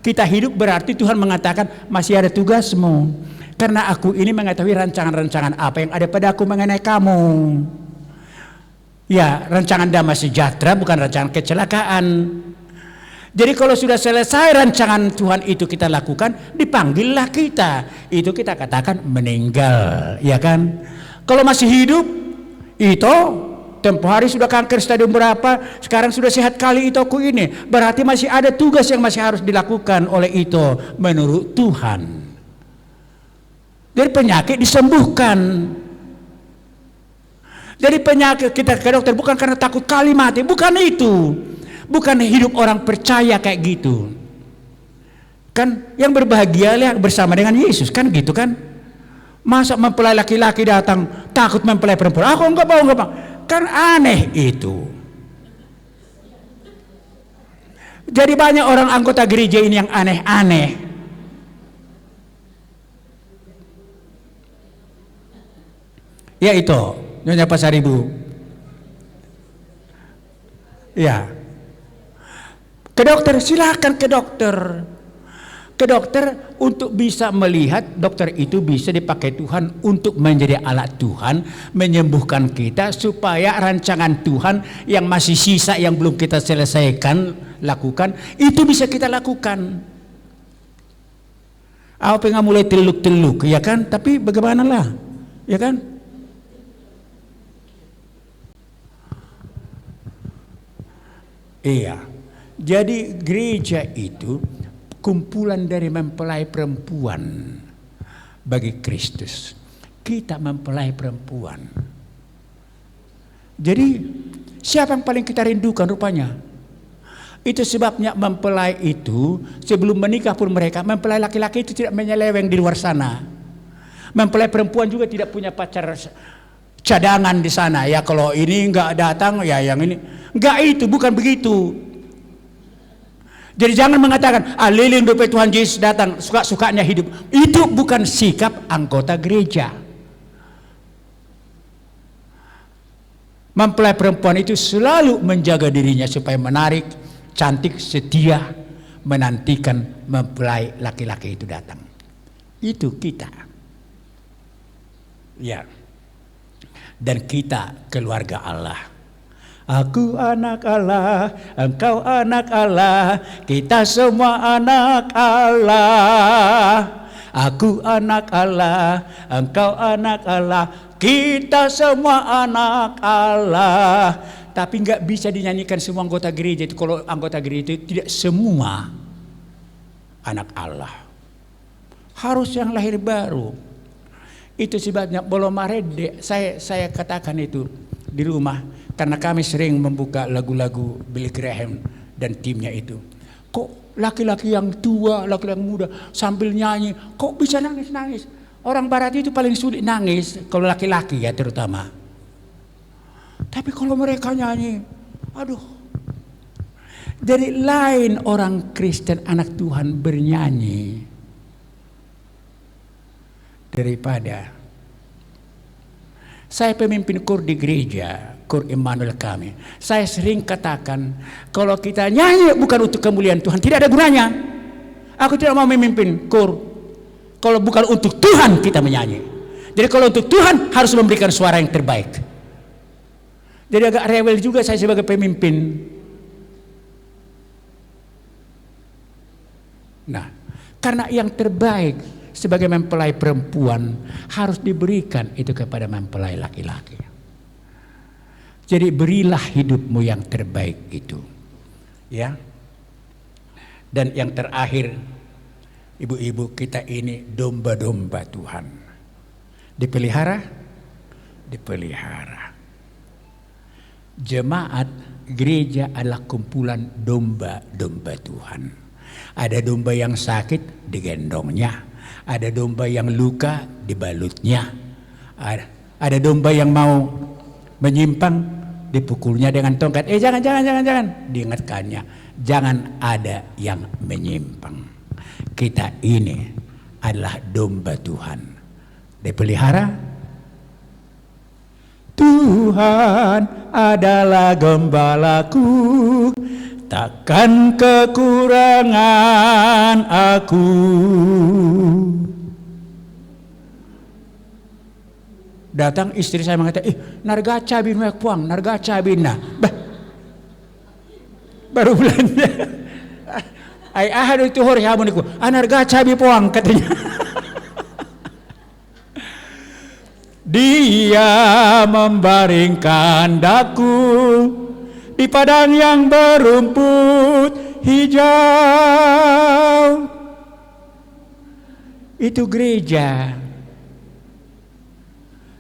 kita hidup berarti Tuhan mengatakan masih ada tugasmu. Karena aku ini mengetahui rancangan-rancangan apa yang ada pada aku mengenai kamu. Ya, rancangan damai sejahtera bukan rancangan kecelakaan. Jadi kalau sudah selesai rancangan Tuhan itu kita lakukan, dipanggillah kita. Itu kita katakan meninggal, ya kan? Kalau masih hidup, itu tempoh hari sudah kanker stadium berapa, sekarang sudah sehat kali itu aku ini. Berarti masih ada tugas yang masih harus dilakukan oleh itu menurut Tuhan. Dari penyakit disembuhkan. Dari penyakit kita ke dokter bukan karena takut kali mati, bukan itu. Bukan hidup orang percaya kayak gitu. Kan yang berbahagia bersama dengan Yesus kan gitu kan. Masa mempelai laki-laki datang takut mempelai perempuan. Aku enggak mau. Kan aneh itu. Jadi banyak orang anggota gereja ini yang aneh-aneh. Ya itu, Nyonya Pasaribu. Ya. Ke dokter, silakan ke dokter. Ke dokter untuk bisa melihat, dokter itu bisa dipakai Tuhan untuk menjadi alat Tuhan, menyembuhkan kita supaya rancangan Tuhan yang masih sisa yang belum kita selesaikan lakukan, itu bisa kita lakukan. Apa yang mulai teluk-teluk, ya kan? Tapi bagaimana lah, ya kan? Iya. Jadi gereja itu kumpulan dari mempelai perempuan bagi Kristus. Kita mempelai perempuan. Jadi siapa yang paling kita rindukan rupanya? Itu sebabnya mempelai itu sebelum menikah pun mereka, mempelai laki-laki itu tidak menyeleweng di luar sana. Mempelai perempuan juga tidak punya pacar cadangan di sana. Ya kalau ini enggak datang ya yang ini. Enggak, itu bukan begitu. Jadi jangan mengatakan lilin dompet Tuhan Yesus datang suka-sukanya hidup. Itu bukan sikap anggota gereja. Mempelai perempuan itu selalu menjaga dirinya supaya menarik, cantik, setia, menantikan mempelai laki-laki itu datang. Itu kita. Ya. Dan kita keluarga Allah. Aku anak Allah, engkau anak Allah, kita semua anak Allah. Aku anak Allah, engkau anak Allah, kita semua anak Allah. Tapi nggak bisa dinyanyikan semua anggota gereja itu. Kalau anggota gereja itu tidak semua anak Allah. Harus yang lahir baru. Itu sebabnya belum marede saya katakan itu di rumah. Karena kami sering membuka lagu-lagu Billy Graham dan timnya itu. Kok laki-laki yang tua, laki-laki yang muda sambil nyanyi, kok bisa nangis-nangis? Orang barat itu paling sulit nangis, kalau laki-laki ya terutama. Tapi kalau mereka nyanyi, aduh. Jadi lain orang Kristen anak Tuhan bernyanyi daripada saya pemimpin kur di gereja, kur Immanuel kami. Saya sering katakan, kalau kita nyanyi bukan untuk kemuliaan Tuhan, tidak ada gunanya. Aku tidak mau memimpin kur kalau bukan untuk Tuhan kita menyanyi. Jadi kalau untuk Tuhan harus memberikan suara yang terbaik. Jadi agak rewel juga saya sebagai pemimpin. Nah, karena yang terbaik sebagai mempelai perempuan harus diberikan itu kepada mempelai laki-laki. Jadi berilah hidupmu yang terbaik itu. Ya. Dan yang terakhir, ibu-ibu kita ini domba-domba Tuhan. Dipelihara? Dipelihara. Jemaat gereja adalah kumpulan domba-domba Tuhan. Ada domba yang sakit digendongnya. Ada domba yang luka dibalutnya. Ada domba yang mau menyimpang dipukulnya dengan tongkat. Jangan, diingatkannya. Jangan ada yang menyimpang. Kita ini adalah domba Tuhan. Dipelihara. Tuhan adalah gembalaku, takkan kekurangan aku. Datang istri saya mengatakan, narga cabin mek puang, narga cabin nah. Baru belanja. Ai ahad itu hori hamuniku, narga cabi puang katanya. Dia membaringkan daku di padang yang berumput hijau. Itu gereja.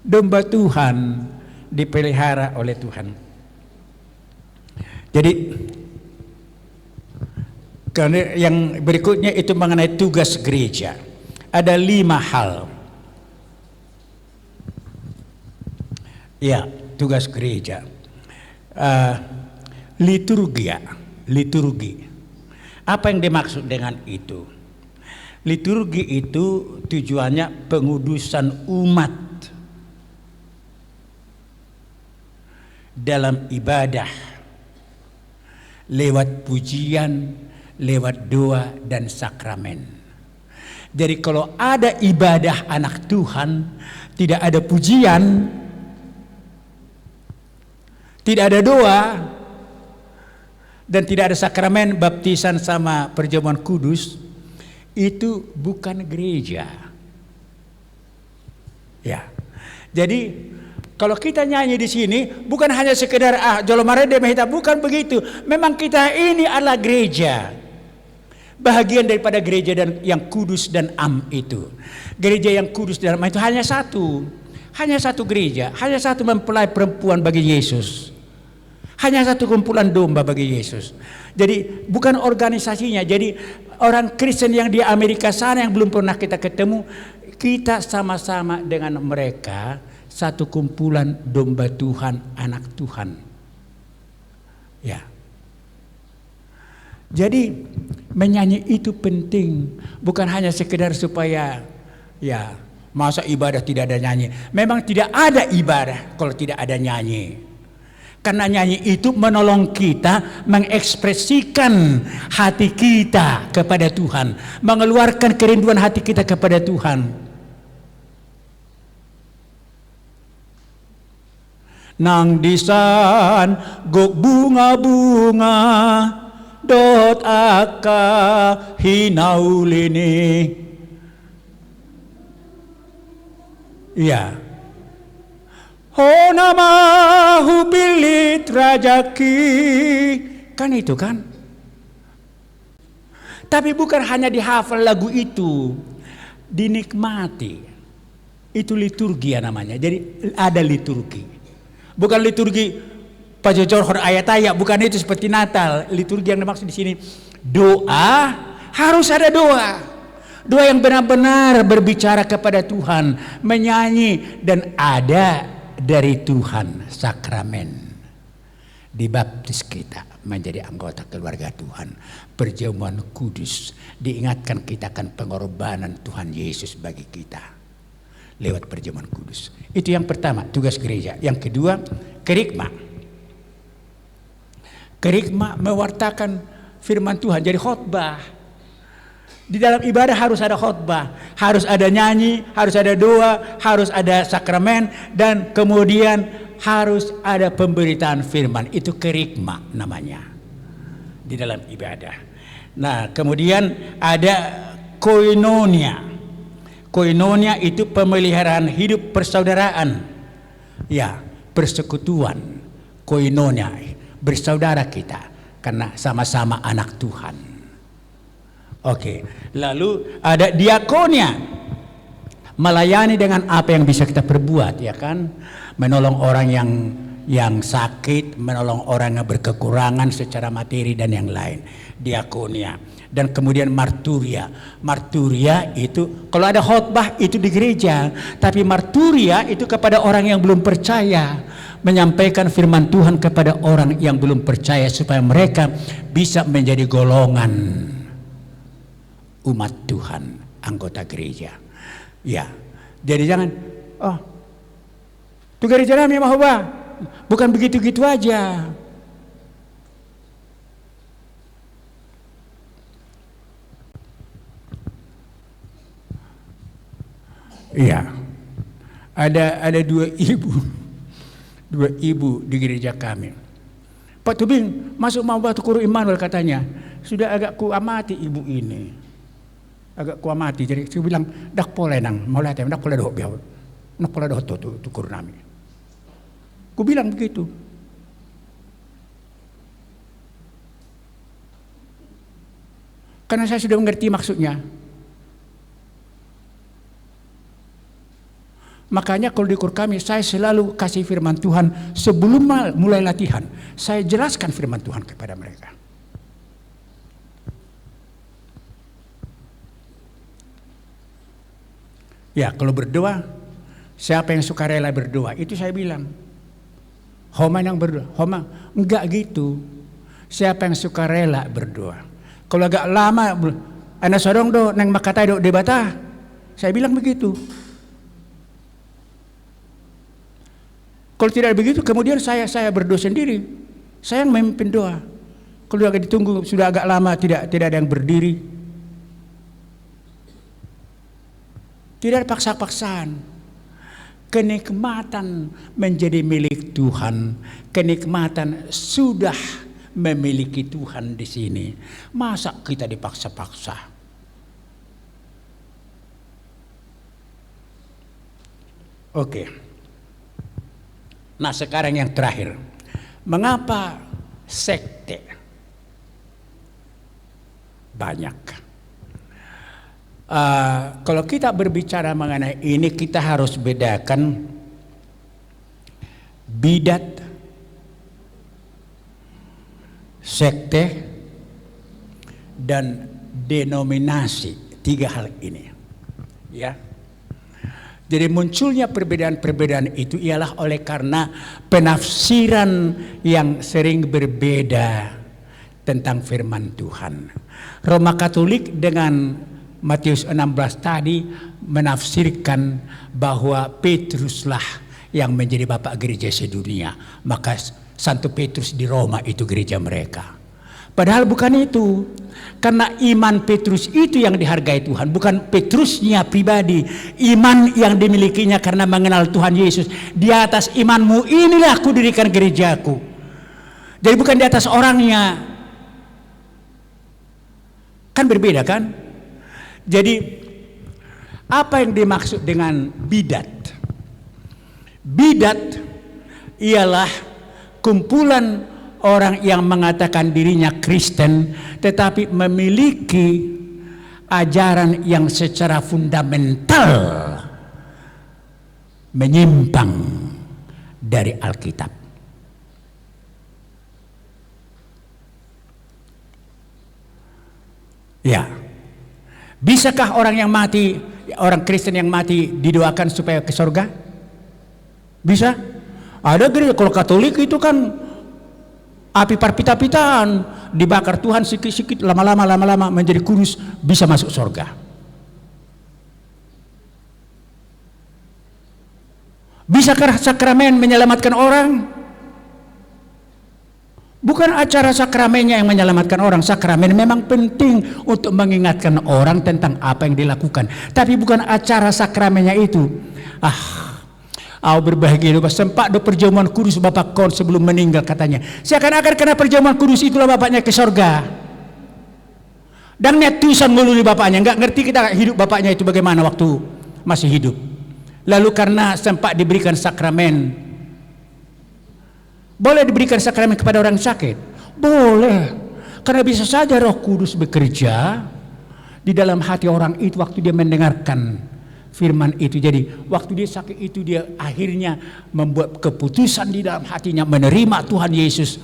Domba Tuhan dipelihara oleh Tuhan. Jadi yang berikutnya itu mengenai tugas gereja. Ada 5 hal. Ya, tugas gereja. Liturgi. Apa yang dimaksud dengan itu? Liturgi itu tujuannya pengudusan umat dalam ibadah lewat pujian, lewat doa dan sakramen. Jadi kalau ada ibadah anak Tuhan, tidak ada pujian, tidak ada doa, dan tidak ada sakramen baptisan sama perjamuan kudus, itu bukan gereja. Ya. Jadi kalau kita nyanyi di sini bukan hanya sekedar jolomare de mehita, bukan begitu. Memang kita ini adalah gereja. Bahagian daripada gereja dan yang kudus dan am itu. Gereja yang kudus dan am itu hanya satu. Hanya satu gereja, hanya satu mempelai perempuan bagi Yesus. Hanya satu kumpulan domba bagi Yesus. Jadi bukan organisasinya. Jadi orang Kristen yang di Amerika sana yang belum pernah kita ketemu, kita sama-sama dengan mereka satu kumpulan domba Tuhan, anak Tuhan. Ya. Jadi menyanyi itu penting, bukan hanya sekedar supaya ya masa ibadah tidak ada nyanyi. Memang tidak ada ibadah kalau tidak ada nyanyi. Karena nyanyi itu menolong kita mengekspresikan hati kita kepada Tuhan, mengeluarkan kerinduan hati kita kepada Tuhan. Nang disan gok bunga-bunga dot aka hinaulini. Iya. Oh nama hubilit rajaki. Kan itu kan. Tapi bukan hanya dihafal lagu itu, dinikmati. Itu liturgi ya namanya. Jadi ada liturgi. Bukan liturgi pajojor ayat-ayat, bukan itu seperti Natal. Liturgi yang dimaksud di sini doa, harus ada doa. Doa yang benar-benar berbicara kepada Tuhan, menyanyi, dan ada dari Tuhan sakramen. Dibaptis kita menjadi anggota keluarga Tuhan, perjamuan kudus, diingatkan kita akan pengorbanan Tuhan Yesus bagi kita lewat perjamuan kudus. Itu yang pertama, tugas gereja. Yang kedua, kerikma. Kerikma mewartakan firman Tuhan, jadi khotbah. Di dalam ibadah harus ada khotbah, harus ada nyanyi, harus ada doa, harus ada sakramen, dan kemudian harus ada pemberitaan firman. Itu kerikma namanya di dalam ibadah. Nah, kemudian ada koinonia. Koinonia itu pemeliharaan hidup persaudaraan. Ya, persekutuan. Koinonia, bersaudara kita karena sama-sama anak Tuhan. Oke, lalu ada diakonia, melayani dengan apa yang bisa kita perbuat, ya kan, menolong orang yang yang sakit, menolong orang yang berkekurangan secara materi dan yang lain. Diakonia. Dan kemudian marturia. Marturia itu kalau ada khotbah itu di gereja, tapi marturia itu kepada orang yang belum percaya, menyampaikan firman Tuhan kepada orang yang belum percaya supaya mereka bisa menjadi golongan umat Tuhan, anggota gereja. Ya. Jadi jangan itu gereja kami Mahua, bukan begitu-gitu aja. Iya, ada dua ibu di gereja kami. Pak Tubing masuk Mahua Tukuru Immanuel katanya, sudah agak kuamati ibu ini, agak kuamati. Jadi saya bilang, dak boleh nang, mau lihat dak boleh doh biar, dak boleh doh tuh tukur nami. Ku bilang begitu. Karena saya sudah mengerti maksudnya. Makanya kalau di kur kami, saya selalu kasih firman Tuhan sebelum mulai latihan. Saya jelaskan firman Tuhan kepada mereka. Ya, kalau berdoa, siapa yang suka rela berdoa, itu saya bilang. Homa yang berdoa, Homa enggak gitu. Siapa yang suka rela berdoa. Kalau agak lama, anak sorong do neng makatai do debata, saya bilang begitu. Kalau tidak begitu, kemudian saya berdoa sendiri. Saya yang memimpin doa. Kalau agak ditunggu sudah agak lama tidak ada yang berdiri. Tidak ada paksa-paksaan. Kenikmatan menjadi milik Tuhan. Kenikmatan sudah memiliki Tuhan di sini. Masa kita dipaksa-paksa? Oke. Nah sekarang yang terakhir, mengapa sekte banyak? Kalau kita berbicara mengenai ini, kita harus bedakan bidat, sekte, dan denominasi. Tiga hal ini, ya. Jadi munculnya perbedaan-perbedaan itu ialah oleh karena penafsiran yang sering berbeda tentang firman Tuhan. Roma Katolik dengan Matius 16 tadi menafsirkan bahwa Petruslah yang menjadi bapak gereja sedunia. Maka Santo Petrus di Roma itu gereja mereka. Padahal bukan itu. Karena iman Petrus itu yang dihargai Tuhan, bukan Petrusnya pribadi. Iman yang dimilikinya karena mengenal Tuhan Yesus. Di atas imanmu inilah aku dirikan gerejaku. Jadi bukan di atas orangnya. Kan berbeda kan? Jadi apa yang dimaksud dengan bidat? Bidat ialah kumpulan orang yang mengatakan dirinya Kristen tetapi memiliki ajaran yang secara fundamental menyimpang dari Alkitab. Ya. Bisakah orang yang mati, orang Kristen yang mati didoakan supaya ke surga? Bisa? Ada gereja kalau Katolik itu kan api parpita-pitaan, dibakar Tuhan sikit-sikit, lama-lama menjadi kudus, bisa masuk surga. Bisakah sakramen menyelamatkan orang? Bukan acara sakramennya yang menyelamatkan orang. Sakramen memang penting untuk mengingatkan orang tentang apa yang dilakukan. Tapi bukan acara sakramennya itu. Berbahagia lupa sempat do perjamuan kudus Bapak Kon sebelum meninggal katanya. Seakan-akan karena perjamuan kudus itulah bapaknya ke surga. Dan netusan melulu bapaknya, nggak ngerti kita hidup bapaknya itu bagaimana waktu masih hidup. Lalu karena sempat diberikan sakramen, boleh diberikan sakramen kepada orang sakit? Boleh, karena bisa saja Roh Kudus bekerja di dalam hati orang itu waktu dia mendengarkan firman itu. Jadi waktu dia sakit itu dia akhirnya membuat keputusan di dalam hatinya menerima Tuhan Yesus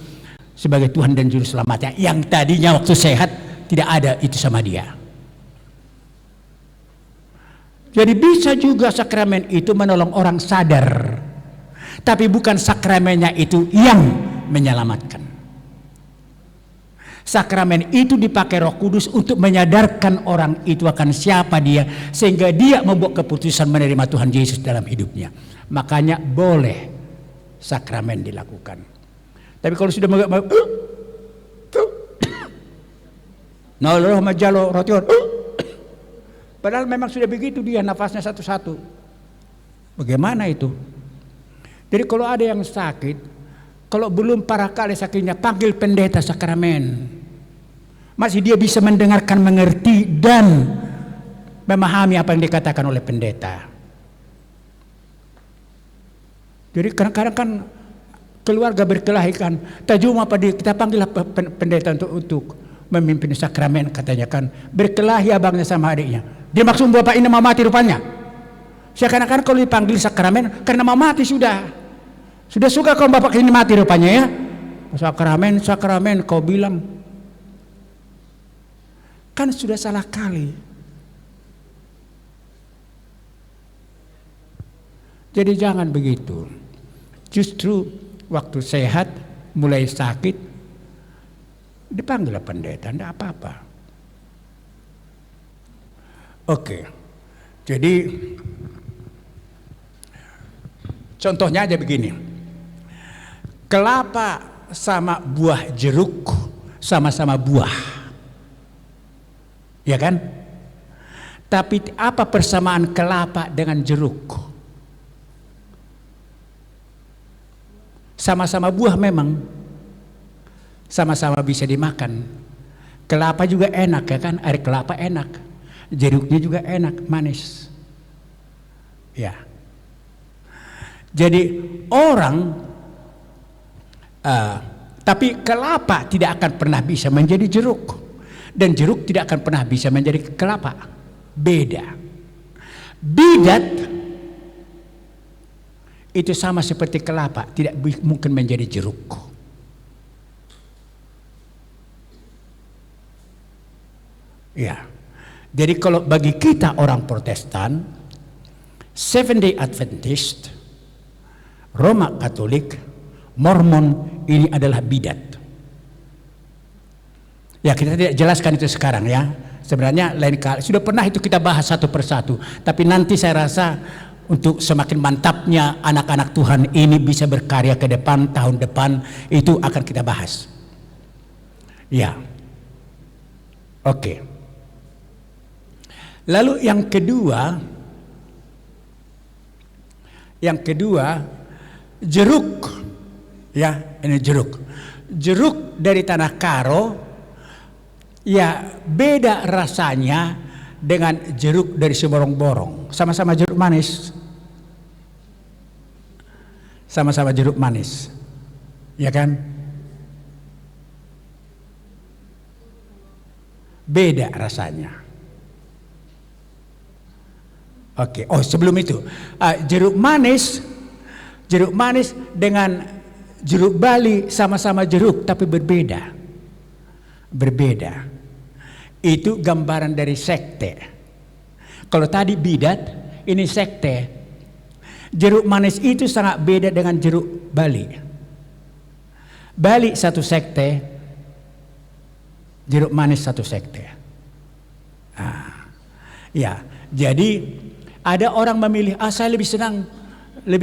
sebagai Tuhan dan Juru Selamatnya. Yang tadinya waktu sehat tidak ada itu sama dia. Jadi bisa juga sakramen itu menolong orang sadar. Tapi bukan sakramennya itu yang menyelamatkan. Sakramen itu dipakai Roh Kudus untuk menyadarkan orang itu akan siapa dia, sehingga dia membuat keputusan menerima Tuhan Yesus dalam hidupnya. Makanya boleh sakramen dilakukan. Tapi kalau sudah noloh majalo rotion, padahal memang sudah begitu dia nafasnya satu-satu. Bagaimana itu? Jadi kalau ada yang sakit, kalau belum parah kali sakitnya, panggil pendeta sakramen. Masih dia bisa mendengarkan, mengerti, dan memahami apa yang dikatakan oleh pendeta. Jadi kadang-kadang kan keluarga berkelahi kan, tajum apa kita panggil pendeta untuk memimpin sakramen, katanya kan. Berkelahi abangnya sama adiknya. Dia maksud bapak ini mau mati rupanya. Seakan-akan kalau dipanggil sakramen karena mau mati sudah. Sudah suka kau bapak ini mati rupanya ya. Sakramen kau bilang. Kan sudah salah kali. Jadi jangan begitu. Justru waktu sehat, mulai sakit, dipanggil pendeta, tidak apa-apa. Oke, jadi contohnya aja begini. Kelapa sama buah jeruk sama-sama buah, ya kan? Tapi apa persamaan kelapa dengan jeruk? Sama-sama buah memang, sama-sama bisa dimakan. Kelapa juga enak ya kan? Air kelapa enak, jeruknya juga enak, manis. Ya. Jadi orang tapi kelapa tidak akan pernah bisa menjadi jeruk, dan jeruk tidak akan pernah bisa menjadi kelapa. Beda. Bidat itu sama seperti kelapa, tidak mungkin menjadi jeruk. Ya. Jadi kalau bagi kita orang Protestan, Seventh Day Adventist, Roma Katolik, Mormon, ini adalah bidat. Ya kita tidak jelaskan itu sekarang ya. Sebenarnya lain kali sudah pernah itu kita bahas satu persatu. Tapi nanti saya rasa untuk semakin mantapnya anak-anak Tuhan ini bisa berkarya ke depan, tahun depan itu akan kita bahas. Ya. Oke. Lalu yang kedua, jeruk. Ya, ini jeruk. Jeruk dari tanah Karo, ya beda rasanya dengan jeruk dari Seborong-borong. Sama-sama jeruk manis. Sama-sama jeruk manis. Ya kan? Beda rasanya. Oke, oh sebelum itu, jeruk manis dengan jeruk Bali sama-sama jeruk tapi berbeda. Berbeda. Itu gambaran dari sekte. Kalau tadi bidat, ini sekte. Jeruk manis itu sangat beda dengan jeruk Bali. Bali satu sekte, jeruk manis satu sekte. Ya, jadi ada orang memilih, saya lebih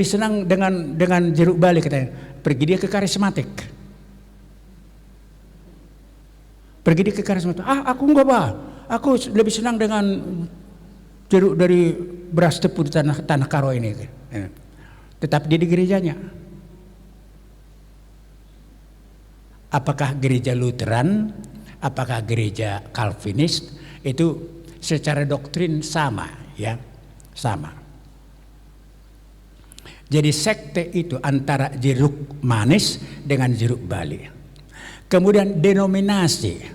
senang dengan jeruk Bali katanya. Pergi dia ke karismatik. Pergi dia ke karismatik. Aku enggak Pak. Aku lebih senang dengan jeruk dari beras tepung di tanah Karo ini. Tetap dia di gerejanya. Apakah gereja Lutheran, apakah gereja Calvinis, itu secara doktrin sama, ya, sama. Jadi sekte itu antara jeruk manis dengan jeruk Bali. Kemudian denominasi.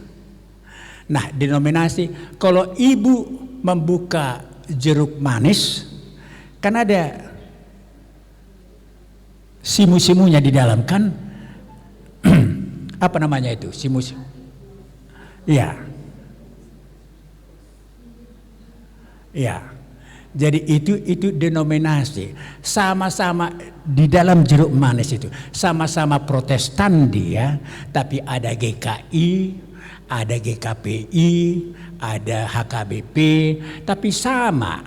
Nah, denominasi, kalau ibu membuka jeruk manis kan ada simu-simunya di dalam kan. Apa namanya itu? Simu-simu. Iya. Ya, jadi itu denominasi, sama-sama di dalam jeruk manis itu, sama-sama Protestan dia, tapi ada GKI, ada GKPI, ada HKBP, tapi sama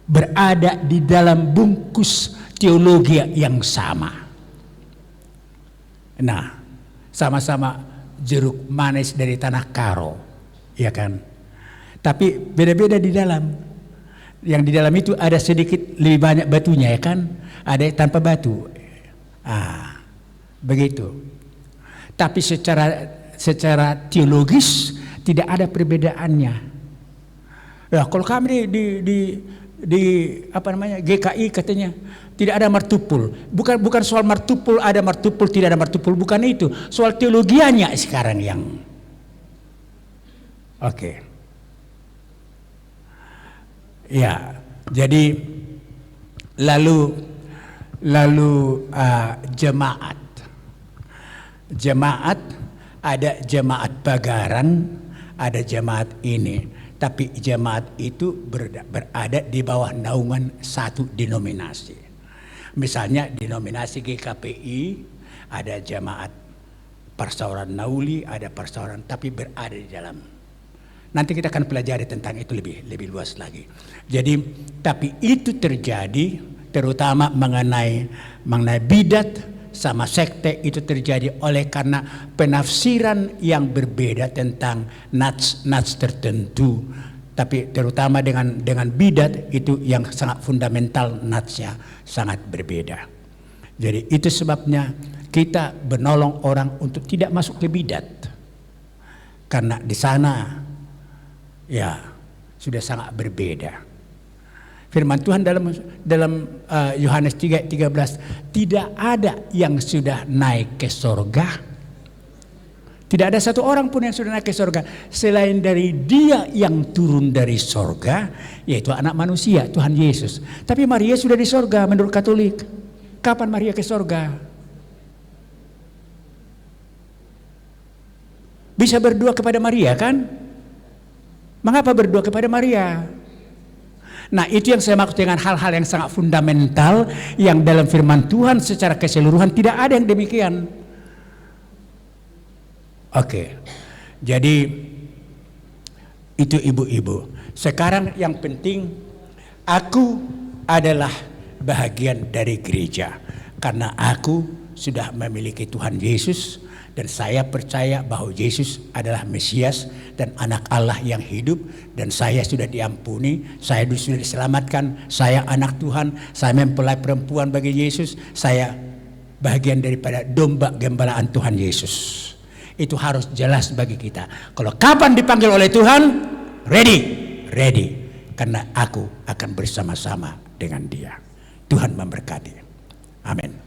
berada di dalam bungkus teologi yang sama. Nah, sama-sama jeruk manis dari tanah Karo, ya kan? Tapi beda-beda di dalam. Yang di dalam itu ada sedikit lebih banyak batunya, ya kan? Ada yang tanpa batu. Begitu. Tapi secara teologis tidak ada perbedaannya. Ya, kalau kami di apa namanya GKI katanya tidak ada martupul. Bukan soal martupul, ada martupul, tidak ada martupul, bukan itu. Soal teologianya sekarang yang oke. Ya, jadi lalu jemaat ada jemaat Bagaran, ada jemaat ini, tapi jemaat itu berada di bawah naungan satu denominasi. Misalnya denominasi GKPI ada jemaat Persaudaraan Nauli, ada persaudaraan, tapi berada di dalam. Nanti kita akan pelajari tentang itu lebih luas lagi. Jadi, tapi itu terjadi terutama mengenai bidat sama sekte itu terjadi oleh karena penafsiran yang berbeda tentang nats tertentu. Tapi terutama dengan bidat itu yang sangat fundamental, natsnya sangat berbeda. Jadi itu sebabnya kita menolong orang untuk tidak masuk ke bidat. Karena di sana ya sudah sangat berbeda. Firman Tuhan dalam Yohanes 3:13, tidak ada yang sudah naik ke sorga. Tidak ada satu orang pun yang sudah naik ke sorga selain dari Dia yang turun dari sorga, yaitu Anak Manusia, Tuhan Yesus. Tapi Maria sudah di sorga menurut Katolik. Kapan Maria ke sorga? Bisa berdoa kepada Maria kan? Mengapa berdoa kepada Maria? Nah, itu yang saya maksud dengan hal-hal yang sangat fundamental yang dalam firman Tuhan secara keseluruhan tidak ada yang demikian. Oke. Jadi itu ibu-ibu. Sekarang yang penting aku adalah bahagian dari gereja karena aku sudah memiliki Tuhan Yesus. Dan saya percaya bahwa Yesus adalah Mesias dan anak Allah yang hidup. Dan saya sudah diampuni, saya sudah diselamatkan, saya anak Tuhan, saya mempelai perempuan bagi Yesus. Saya bagian daripada domba gembalaan Tuhan Yesus. Itu harus jelas bagi kita. Kalau kapan dipanggil oleh Tuhan, ready. Karena aku akan bersama-sama dengan Dia. Tuhan memberkati. Amin.